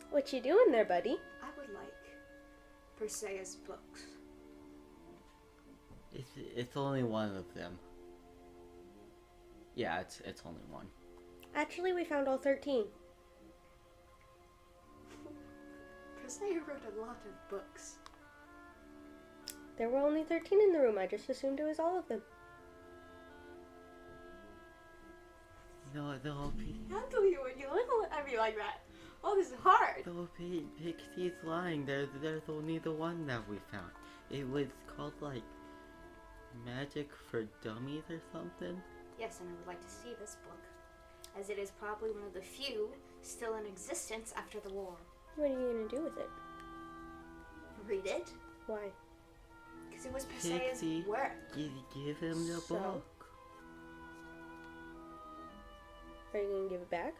Speaker 3: What you doing there, buddy?
Speaker 2: I would like Perseia's books.
Speaker 1: It's only one of them. Yeah, it's only one.
Speaker 3: Actually, we found all 13.
Speaker 2: Perseia wrote a lot of books.
Speaker 3: There were only 13 in the room. I just assumed it was all of them.
Speaker 1: No,
Speaker 2: Can't believe when you look at me like that. Oh, this is hard.
Speaker 1: the Pixie's lying. There's only the one that we found. It was called like Magic for Dummies or something.
Speaker 2: Yes, and I would like to see this book, as it is probably one of the few still in existence after the war.
Speaker 3: What are you gonna do with it?
Speaker 2: Read it,
Speaker 3: Why?
Speaker 2: because it was Perseia's
Speaker 1: Pixie,
Speaker 2: work.
Speaker 1: give him the
Speaker 3: So?
Speaker 1: book.
Speaker 3: Are you gonna give it back?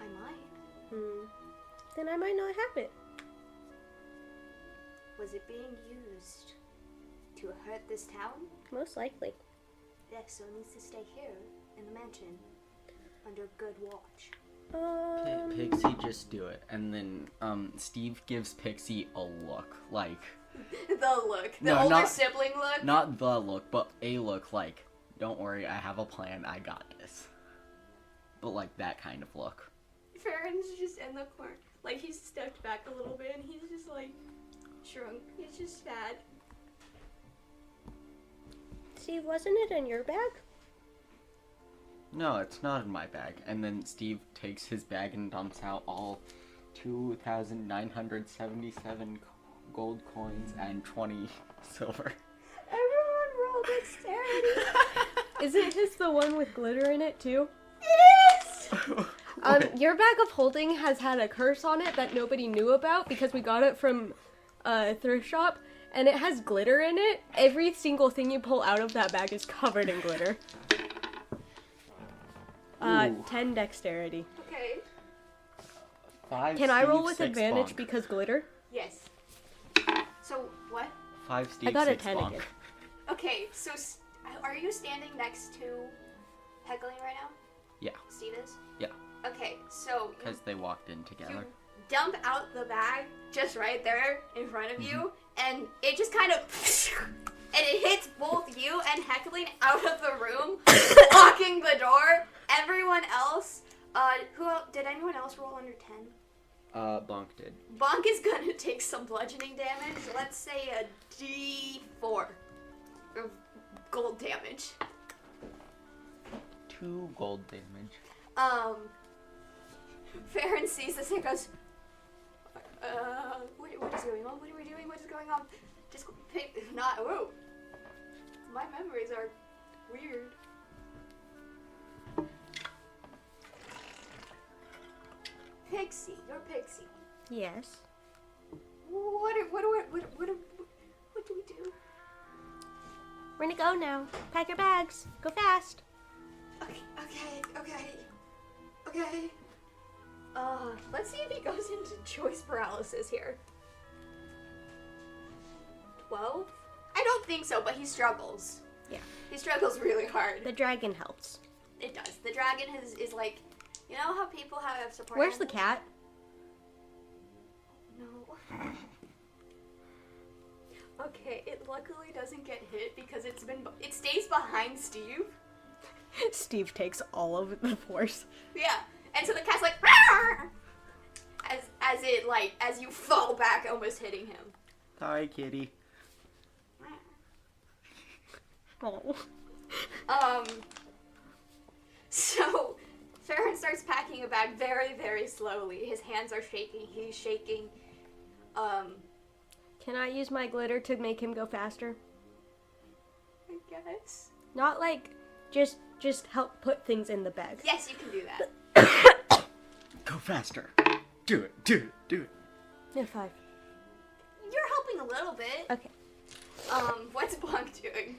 Speaker 2: I might.
Speaker 3: Then I might not have it.
Speaker 2: Was it being used to hurt this town?
Speaker 3: Most likely.
Speaker 2: Yes, so it needs to stay here in the mansion under good watch.
Speaker 1: Pixie, just do it. And then Steve gives Pixie a look, like
Speaker 2: The look, the
Speaker 1: No,
Speaker 2: older
Speaker 1: not-
Speaker 2: sibling look.
Speaker 1: not the look, but a look like, don't worry, I have a plan, I got this. But like that kind of look.
Speaker 2: Farron's just in the corner, like he's stepped back a little bit, and he's just like shrunk. He's just sad.
Speaker 3: Steve, wasn't it in your bag?
Speaker 1: No, it's not in my bag. And then Steve takes his bag and dumps out all 2,977 gold coins and 20 silver.
Speaker 2: Everyone roll dexterity.
Speaker 3: Isn't his the one with glitter in it too?
Speaker 2: Yes.
Speaker 3: Your bag of holding has had a curse on it that nobody knew about because we got it from a thrift shop, and it has glitter in it. Every single thing you pull out of that bag is covered in glitter.
Speaker 1: Ooh.
Speaker 3: 10 dexterity.
Speaker 2: Okay.
Speaker 1: 5
Speaker 3: Can I
Speaker 1: Steve,
Speaker 3: roll with
Speaker 1: 6
Speaker 3: advantage
Speaker 1: Bonk.
Speaker 3: because glitter?
Speaker 2: Yes. So what?
Speaker 1: 5 Steve,
Speaker 3: I got a
Speaker 1: 6
Speaker 3: 10
Speaker 1: Bonk.
Speaker 3: again.
Speaker 2: Okay, so are you standing next to Heckling right now?
Speaker 1: Yeah.
Speaker 2: Steve is?
Speaker 1: Yeah.
Speaker 2: Okay, so you
Speaker 1: Because they walked in together.
Speaker 2: dump out the bag just right there in front of you, and it just kind of and it hits both you and Heckling out of the room, locking the door. Everyone else, did anyone else roll under 10?
Speaker 1: Bonk did.
Speaker 2: Bonk is gonna take some bludgeoning damage. Let's say a D4 of gold damage.
Speaker 1: 2 gold damage.
Speaker 2: Farron sees this and goes, what What is going on? What are we doing? What is going on? Just pick. Not. Oh. My memories are weird. Pixie, you're Pixie.
Speaker 3: Yes.
Speaker 2: What do we do?
Speaker 3: We're gonna go now. Pack your bags. Go fast.
Speaker 2: Okay. Let's see if he goes into choice paralysis here. 12? I don't think so, but he struggles.
Speaker 3: Yeah.
Speaker 2: He struggles really hard.
Speaker 3: The dragon helps.
Speaker 2: It does. The dragon is like, you know how people have support.
Speaker 3: Where's the
Speaker 2: animals?
Speaker 3: cat?
Speaker 2: No. Okay, it luckily doesn't get hit because it stays behind Steve.
Speaker 3: Steve takes all of the force.
Speaker 2: Yeah, and so the cat's like, as you fall back, almost hitting him.
Speaker 1: Sorry, kitty.
Speaker 3: Oh.
Speaker 2: So Farron starts packing a bag very, very slowly. His hands are shaking. He's shaking.
Speaker 3: Can I use my glitter to make him go faster?
Speaker 2: I guess.
Speaker 3: Not like just help put things in the bag.
Speaker 2: Yes, you can do that.
Speaker 1: Go faster. Do it.
Speaker 3: No, 5.
Speaker 2: You're helping a little bit.
Speaker 3: Okay.
Speaker 2: What's Bonk doing?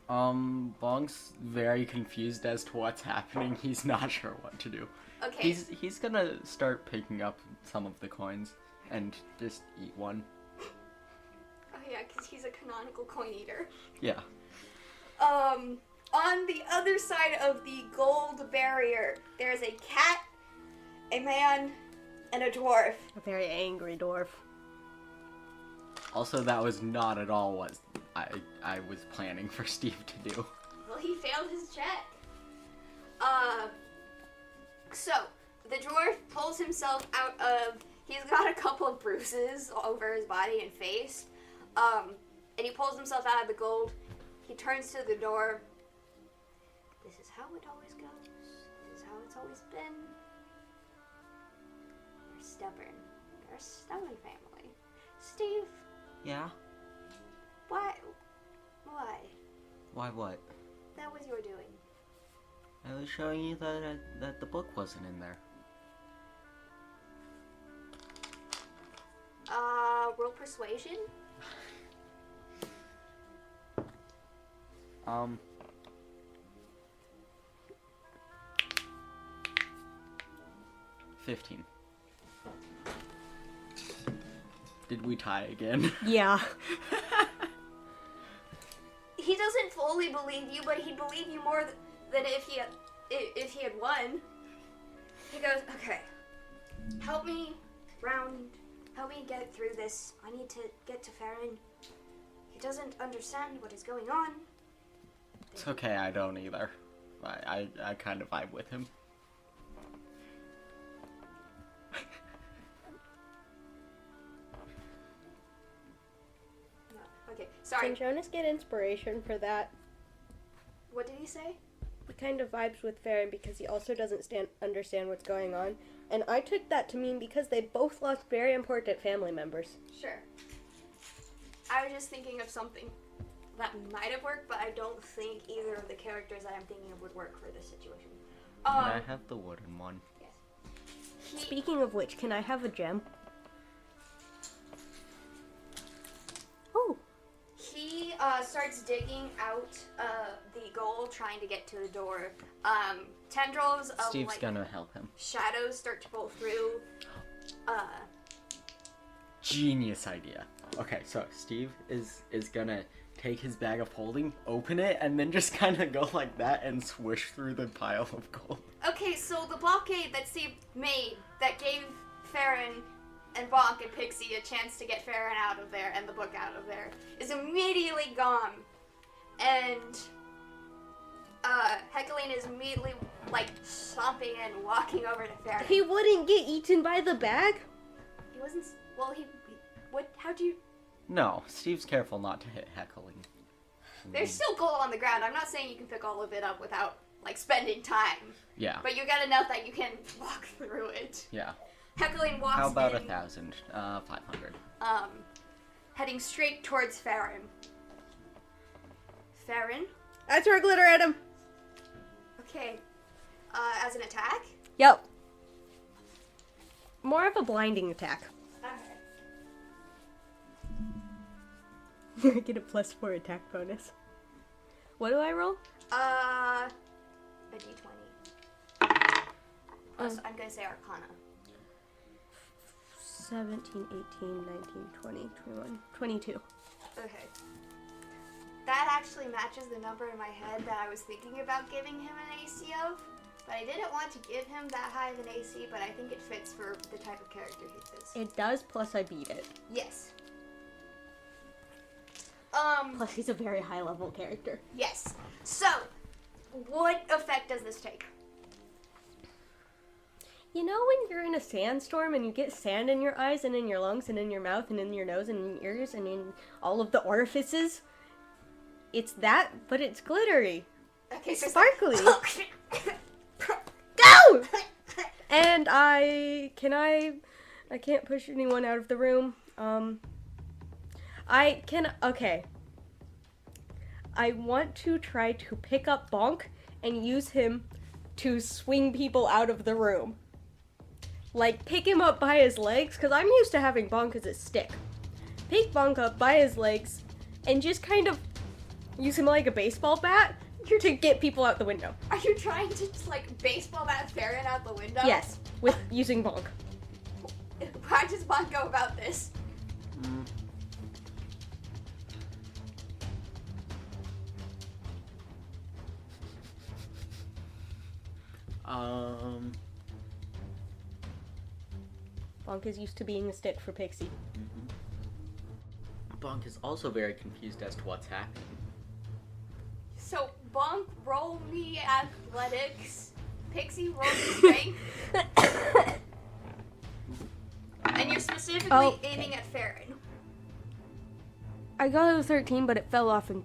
Speaker 1: Bonk's very confused as to what's happening. He's not sure what to do.
Speaker 2: Okay.
Speaker 1: He's gonna start picking up some of the coins and just eat one.
Speaker 2: Oh yeah, because he's a canonical coin eater.
Speaker 1: Yeah.
Speaker 2: On the other side of the gold barrier, there's a cat, a man, and a dwarf.
Speaker 3: A very angry dwarf.
Speaker 1: Also, that was not at all what I was planning for Steve to do.
Speaker 2: Well, he failed his check. So, the dwarf pulls himself out of... He's got a couple of bruises all over his body and face. And he pulls himself out of the gold. He turns to the door. This is how it always goes. This is how it's always been. You're stubborn. You're a stubborn family. Steve,
Speaker 1: Yeah?
Speaker 2: why?
Speaker 1: Why what?
Speaker 2: That was your doing.
Speaker 1: I was showing you that the book wasn't in there.
Speaker 2: Roll persuasion?
Speaker 1: Um... 15. Did we tie again?
Speaker 3: Yeah.
Speaker 2: He doesn't fully believe you, but he'd believe you more than if he had won. He goes, okay, help me get through this. I need to get to Farron. He doesn't understand what is going on.
Speaker 1: It's okay, I don't either. I kind of vibe with him.
Speaker 2: Okay, sorry.
Speaker 3: Can Jonas get inspiration for that?
Speaker 2: What did he say?
Speaker 3: He kind of vibes with Farron because he also doesn't understand what's going on. And I took that to mean because they both lost very important family members.
Speaker 2: Sure. I was just thinking of something that might have worked, but I don't think either of the characters that I'm thinking of would work for this situation.
Speaker 1: Can I have the wooden one?
Speaker 2: Yes.
Speaker 3: Speaking of which, can I have a gem? Oh,
Speaker 2: He starts digging out the gold, trying to get to the door. Tendrils of
Speaker 1: Steve's gonna help him.
Speaker 2: shadows start to pull through.
Speaker 1: Genius idea. Okay, so Steve is gonna take his bag of holding, open it, and then just kind of go like that and swish through the pile of gold.
Speaker 2: Okay, so the blockade that Steve made that gave Farron and Bonk and Pixie a chance to get Farron out of there and the book out of there is immediately gone. And Hecaline is immediately like stomping and walking over to Farron.
Speaker 3: he wouldn't get eaten by the bag?
Speaker 2: He wasn't. Well, what? How'd you?
Speaker 1: No, Steve's careful not to hit Heckling.
Speaker 2: There's still gold on the ground. I'm not saying you can pick all of it up without like spending time,
Speaker 1: Yeah,
Speaker 2: but you got enough that you can walk through it.
Speaker 1: yeah.
Speaker 2: Heckling walks
Speaker 1: How about
Speaker 2: in,
Speaker 1: 1,000? 500.
Speaker 2: heading straight towards Farron. Farron?
Speaker 3: I throw glitter at him.
Speaker 2: Okay. As an attack?
Speaker 3: Yep. More of a blinding attack.
Speaker 2: Okay.
Speaker 3: I get a +4 attack bonus. What do I roll?
Speaker 2: A d20. So I'm gonna say Arcana.
Speaker 3: 17, 18, 19, 20, 21, 22.
Speaker 2: Okay. That actually matches the number in my head that I was thinking about giving him an AC of. But I didn't want to give him that high of an AC, but I think it fits for the type of character he is.
Speaker 3: It does, plus I beat it.
Speaker 2: Yes.
Speaker 3: Plus he's a very high level character.
Speaker 2: Yes. So, what effect does this take?
Speaker 3: You know when you're in a sandstorm and you get sand in your eyes and in your lungs and in your mouth and in your nose and in your ears and in all of the orifices? It's that, but it's glittery.
Speaker 2: Okay, so
Speaker 3: Sparkly.
Speaker 2: Go!
Speaker 3: Go! And I can't push anyone out of the room. Okay. I want to try to pick up Bonk and use him to swing people out of the room. Like, pick him up by his legs, because I'm used to having Bonk as a stick. Pick Bonk up by his legs and just kind of use him like a baseball bat to get people out the window.
Speaker 2: Are you trying to, like, baseball bat Farron out the window?
Speaker 3: Yes, with using Bonk.
Speaker 2: How does Bonk go about this?
Speaker 3: Bonk is used to being a stick for Pixie.
Speaker 1: Bonk is also very confused as to what's happening.
Speaker 2: So, Bonk, roll me athletics. Pixie, roll me strength. And you're specifically aiming at Farron.
Speaker 3: I got a 13, but it fell off and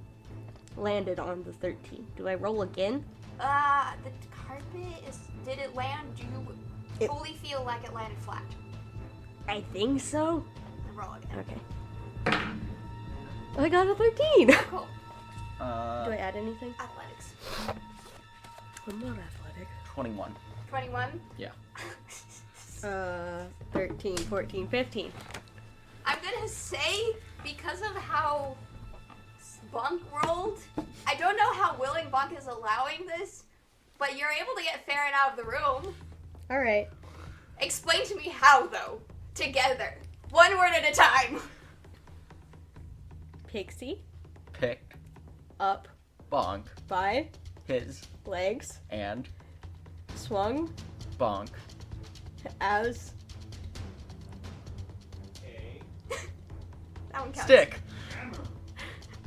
Speaker 3: landed on the 13. Do I roll again?
Speaker 2: The carpet is. Did it land? Do you fully feel like it landed flat?
Speaker 3: I think so.
Speaker 2: Then roll again.
Speaker 3: Okay. I got a 13.
Speaker 2: Cool.
Speaker 3: Do I add anything?
Speaker 2: Athletics.
Speaker 3: I'm not athletic.
Speaker 1: 21.
Speaker 2: 21.
Speaker 1: Yeah.
Speaker 3: 13, 14, 15.
Speaker 2: I'm gonna say, because of how Bonk rolled, I don't know how willing Bonk is allowing this, but you're able to get Farron out of the room.
Speaker 3: Alright.
Speaker 2: Explain to me how, though. Together. One word at a time.
Speaker 3: Pixie
Speaker 1: Picked
Speaker 3: up
Speaker 1: Bonk,
Speaker 3: by
Speaker 1: his,
Speaker 3: legs,
Speaker 1: and
Speaker 3: swung
Speaker 1: Bonk.
Speaker 3: as
Speaker 5: Okay.
Speaker 2: That one counts.
Speaker 1: Stick!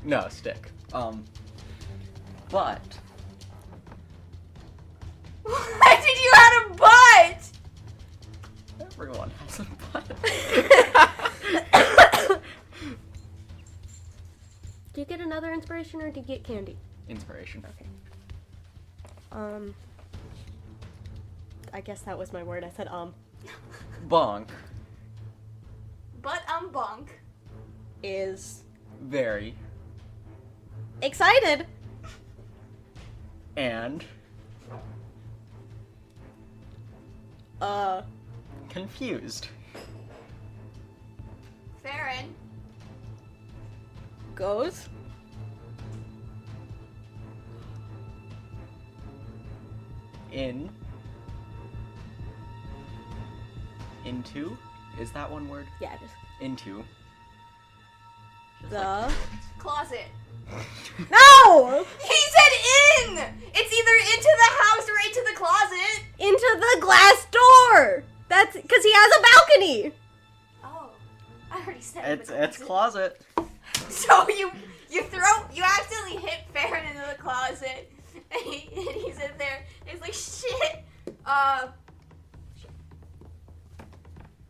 Speaker 1: No, stick. But
Speaker 2: Why did you add a butt?
Speaker 1: everyone has a butt.
Speaker 3: Do you get another inspiration or do you get candy?
Speaker 1: Inspiration.
Speaker 3: Okay. I guess that was my word. I said
Speaker 1: Bonk
Speaker 2: But Bonk.
Speaker 3: is
Speaker 1: very
Speaker 3: excited.
Speaker 1: and confused.
Speaker 2: Farron.
Speaker 3: Goes
Speaker 1: Into? Is that one word?
Speaker 3: yeah, just
Speaker 1: Into. Just
Speaker 3: the
Speaker 2: Closet.
Speaker 3: no
Speaker 2: He said in! It's either into the house or into the closet.
Speaker 3: into the glass door. That's because he has a balcony.
Speaker 2: Oh. I already said
Speaker 1: It's closet.
Speaker 2: So you accidentally hit Farron into the closet, and he's in there. And he's like, shit.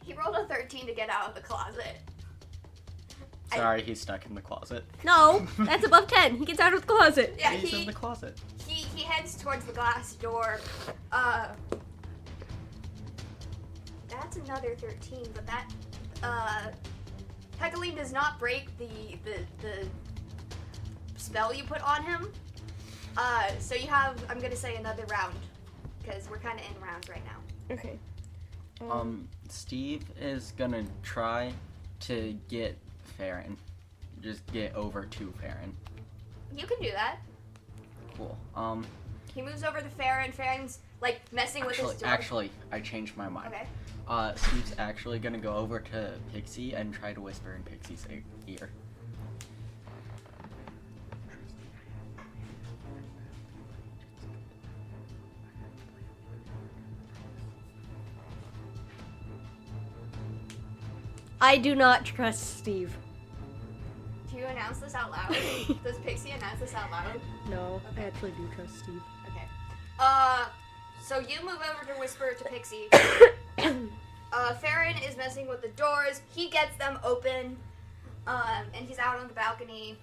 Speaker 2: He rolled a 13 to get out of the closet.
Speaker 1: Sorry, he's stuck in the closet.
Speaker 3: No, that's above 10. He gets out of the closet.
Speaker 2: Yeah,
Speaker 1: He's in the closet.
Speaker 2: he heads towards the glass door. That that's another 13, but that, Heckling does not break the spell you put on him. So you have, I'm gonna say another round, because we're kind of in rounds right now.
Speaker 3: Okay.
Speaker 1: Steve is gonna try to get Farron. Just get over to Farron.
Speaker 2: You can do that.
Speaker 1: Cool.
Speaker 2: He moves over to Farron. Farron's, like, messing with his door.
Speaker 1: Actually, I changed my mind.
Speaker 2: Okay.
Speaker 1: Steve's actually gonna go over to Pixie and try to whisper in Pixie's ear.
Speaker 3: I do not trust Steve.
Speaker 2: Do you announce this out loud? Does Pixie announce this out loud?
Speaker 3: No, I actually do trust Steve.
Speaker 2: Okay. So you move over to whisper to Pixie. Farron is messing with the doors. He gets them open. And he's out on the balcony.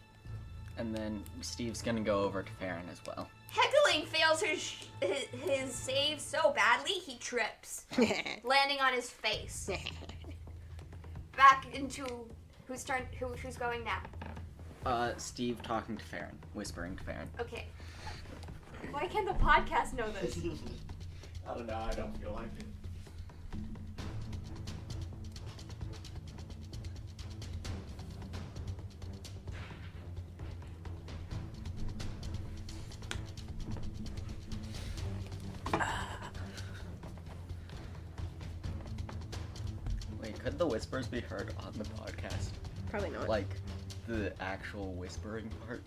Speaker 1: And then Steve's gonna go over to Farron as well.
Speaker 2: Heckling fails his save so badly he trips, landing on his face. Back into who's going now?
Speaker 1: Steve talking to Farron, whispering to Farron.
Speaker 2: Okay. Why can't the podcast know this?
Speaker 5: I don't know, I don't feel like it.
Speaker 1: Wait, could the whispers be heard on the podcast?
Speaker 3: Probably not.
Speaker 1: Like, the actual whispering part?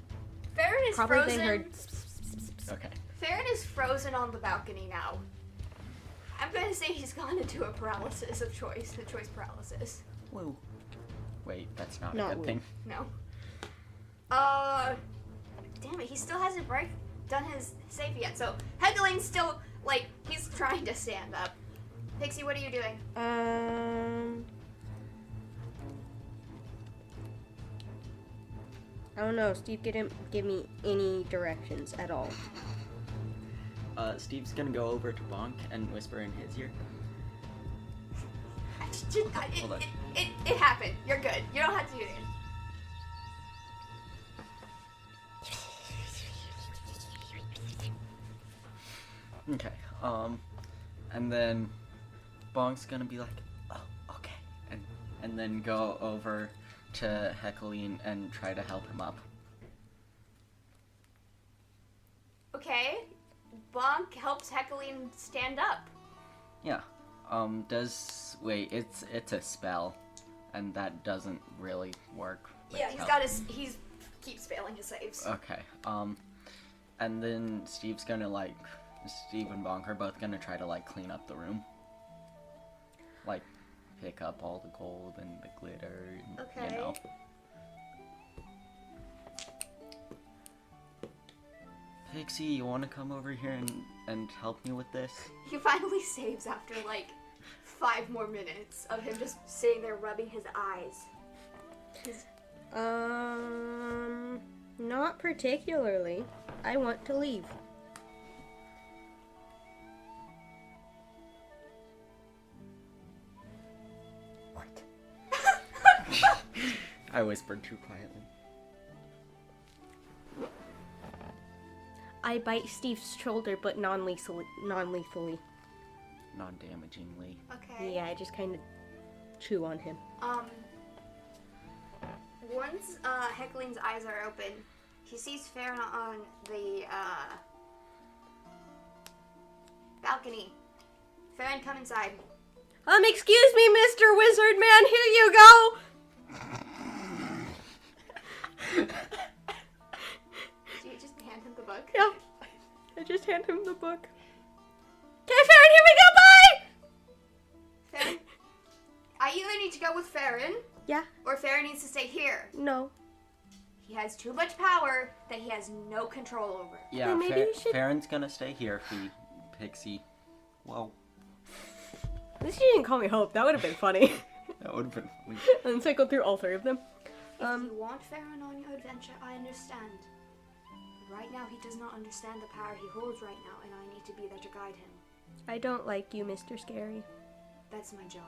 Speaker 2: Farron is
Speaker 3: Probably
Speaker 2: frozen.
Speaker 3: they heard.
Speaker 1: Okay.
Speaker 2: Farron is frozen on the balcony now. I'm gonna say he's gone into a paralysis of choice, a choice paralysis.
Speaker 1: Woo. Wait, that's not
Speaker 3: Not
Speaker 1: a good
Speaker 3: woo.
Speaker 1: thing.
Speaker 2: No. Damn it, he still hasn't done his save yet. So Heckling's still, like, he's trying to stand up. Pixie, what are you doing?
Speaker 3: I don't know. Steve didn't give me any directions at all.
Speaker 1: Steve's gonna go over to Bonk and whisper in his ear. Hold on.
Speaker 2: It happened. You're good. You don't have to do this.
Speaker 1: Okay, and then Bonk's gonna be like, oh, okay, and then go over to Heckling and try to help him up.
Speaker 2: Okay. Bonk helps Heckling stand up.
Speaker 1: Yeah, wait, it's a spell, and that doesn't really work. with
Speaker 2: Yeah,
Speaker 1: help.
Speaker 2: he's keeps failing his saves.
Speaker 1: Okay, and then Steve and Bonk are both gonna try to, like, clean up the room. Like, pick up all the gold and the glitter, and,
Speaker 2: Okay.
Speaker 1: you know. Pixie, you wanna come over here and help me with this?
Speaker 2: He finally saves after like 5 more minutes of him just sitting there rubbing his eyes.
Speaker 3: Not particularly. I want to leave.
Speaker 1: What? I whispered too quietly.
Speaker 3: I bite Steve's shoulder, but non-lethally.
Speaker 1: Non-damagingly.
Speaker 2: Okay.
Speaker 3: Yeah, I just kind of chew on him.
Speaker 2: Once Heckling's eyes are open, he sees Farron on the balcony. Farron, come inside.
Speaker 3: Excuse me, Mr. Wizard Man, here you go!
Speaker 2: Do you just hand him the book?
Speaker 3: Yeah. I just hand him the book. Okay, Farron, here we go, bye!
Speaker 2: Farron, I either need to go with Farron,
Speaker 3: Yeah,
Speaker 2: or Farron needs to stay here.
Speaker 3: no.
Speaker 2: He has too much power that he has no control over.
Speaker 1: Yeah,
Speaker 3: Then maybe you should-
Speaker 1: Farron's gonna stay here, Pixie. Whoa,
Speaker 3: At least you didn't call me Hope. That would have been funny.
Speaker 1: that would've been funny.
Speaker 3: And cycle through all 3 of them.
Speaker 2: If you want Farron on your adventure, I understand. Right now, he does not understand the power he holds right now, and I need to be there to guide him.
Speaker 3: I don't like you, Mr. Scary.
Speaker 2: That's my job.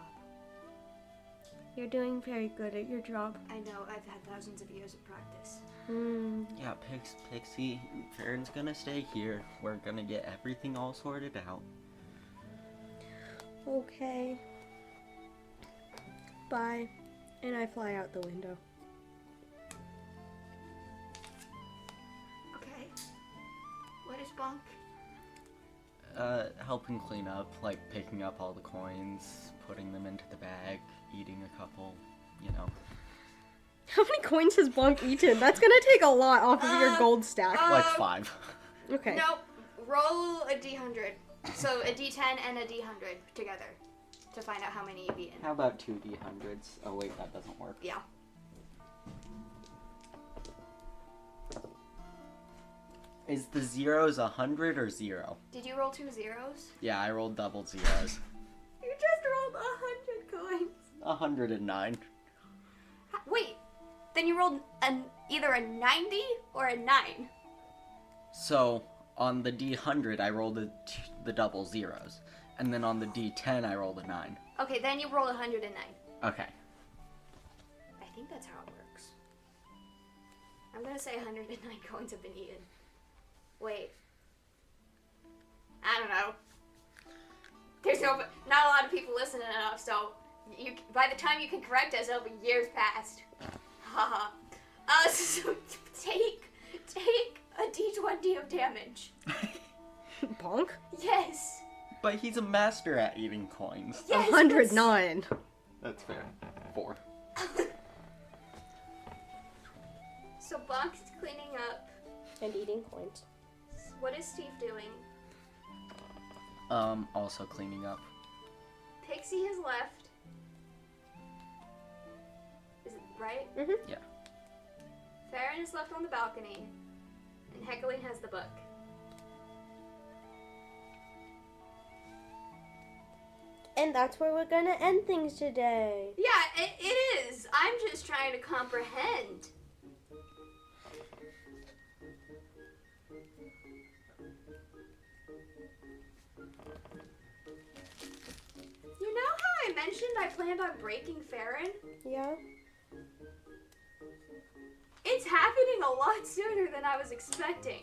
Speaker 3: You're doing very good at your job.
Speaker 2: I know, I've had thousands of years of practice.
Speaker 1: Yeah, Pixie, Farron's gonna stay here. We're gonna get everything all sorted out.
Speaker 3: Okay. Bye. And I fly out the window.
Speaker 2: Okay. What is Bonk?
Speaker 1: Helping clean up, like picking up all the coins, putting them into the bag, eating a couple, you know.
Speaker 3: How many coins has Bonk eaten? That's gonna take a lot off of your gold stack.
Speaker 1: Like 5.
Speaker 3: Okay.
Speaker 2: Nope. Roll a d100. So a d10 and a d100 together to find out how many you've eaten.
Speaker 1: How about 2 D100s? Oh wait, that doesn't work.
Speaker 2: Yeah.
Speaker 1: Is the zeros 100 or 0?
Speaker 2: Did you roll 2 zeros?
Speaker 1: Yeah, I rolled double zeros.
Speaker 2: You just rolled 100 coins.
Speaker 1: 109.
Speaker 2: Wait. Then you rolled either a 90 or a 9.
Speaker 1: So, on the D100, I rolled the double zeros. And then on the D10, I rolled a 9.
Speaker 2: Okay, then you rolled 109.
Speaker 1: Okay.
Speaker 2: I think that's how it works. I'm gonna say 109 coins have been eaten. Wait. I don't know. There's not a lot of people listening enough, so by the time you can correct us, it'll be years past. Haha. So take a d20 of damage.
Speaker 3: Bonk?
Speaker 2: Yes.
Speaker 1: But he's a master at eating coins.
Speaker 2: Yes.
Speaker 3: 109.
Speaker 1: That's fair. 4.
Speaker 2: So Bonk's cleaning up.
Speaker 3: And eating coins.
Speaker 2: What is Steve doing?
Speaker 1: Also cleaning up.
Speaker 2: Pixie has left. Is it right?
Speaker 3: Mm-hmm.
Speaker 1: Yeah.
Speaker 2: Farron is left on the balcony. And Heckling has the book.
Speaker 3: And that's where we're gonna end things today.
Speaker 2: Yeah, it is. I'm just trying to comprehend. You know how I mentioned I planned on breaking Farron?
Speaker 3: Yeah?
Speaker 2: It's happening a lot sooner than I was expecting.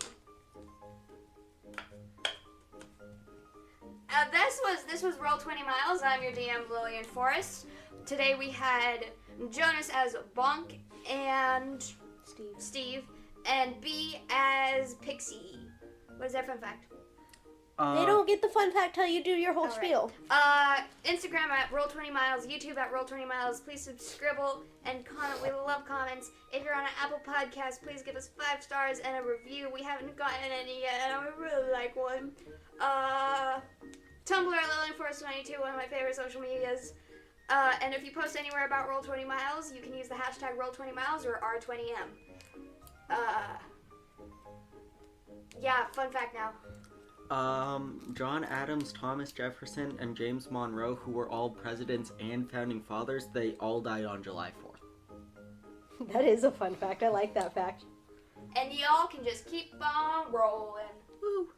Speaker 2: This was Roll 20 Miles. I'm your DM, Lillian Forrest. Today we had Jonas as Bonk and Steve, and B as Pixie. What is their fun fact?
Speaker 3: They don't get the fun fact till you do your whole
Speaker 2: All right.
Speaker 3: spiel.
Speaker 2: Instagram at Roll20Miles, YouTube at Roll20Miles. Please subscribe and comment. We love comments. If you're on an Apple Podcast, please give us 5 stars and a review. We haven't gotten any yet, and I would really like one. Tumblr at LillianForest92, one of my favorite social medias. And if you post anywhere about Roll20 Miles, you can use the hashtag Roll20Miles or R20M. Yeah, fun fact now.
Speaker 1: John Adams, Thomas Jefferson, and James Monroe, who were all presidents and founding fathers, they all died on July 4th.
Speaker 3: That is a fun fact. I like that fact.
Speaker 2: And y'all can just keep on rolling.
Speaker 1: Woo!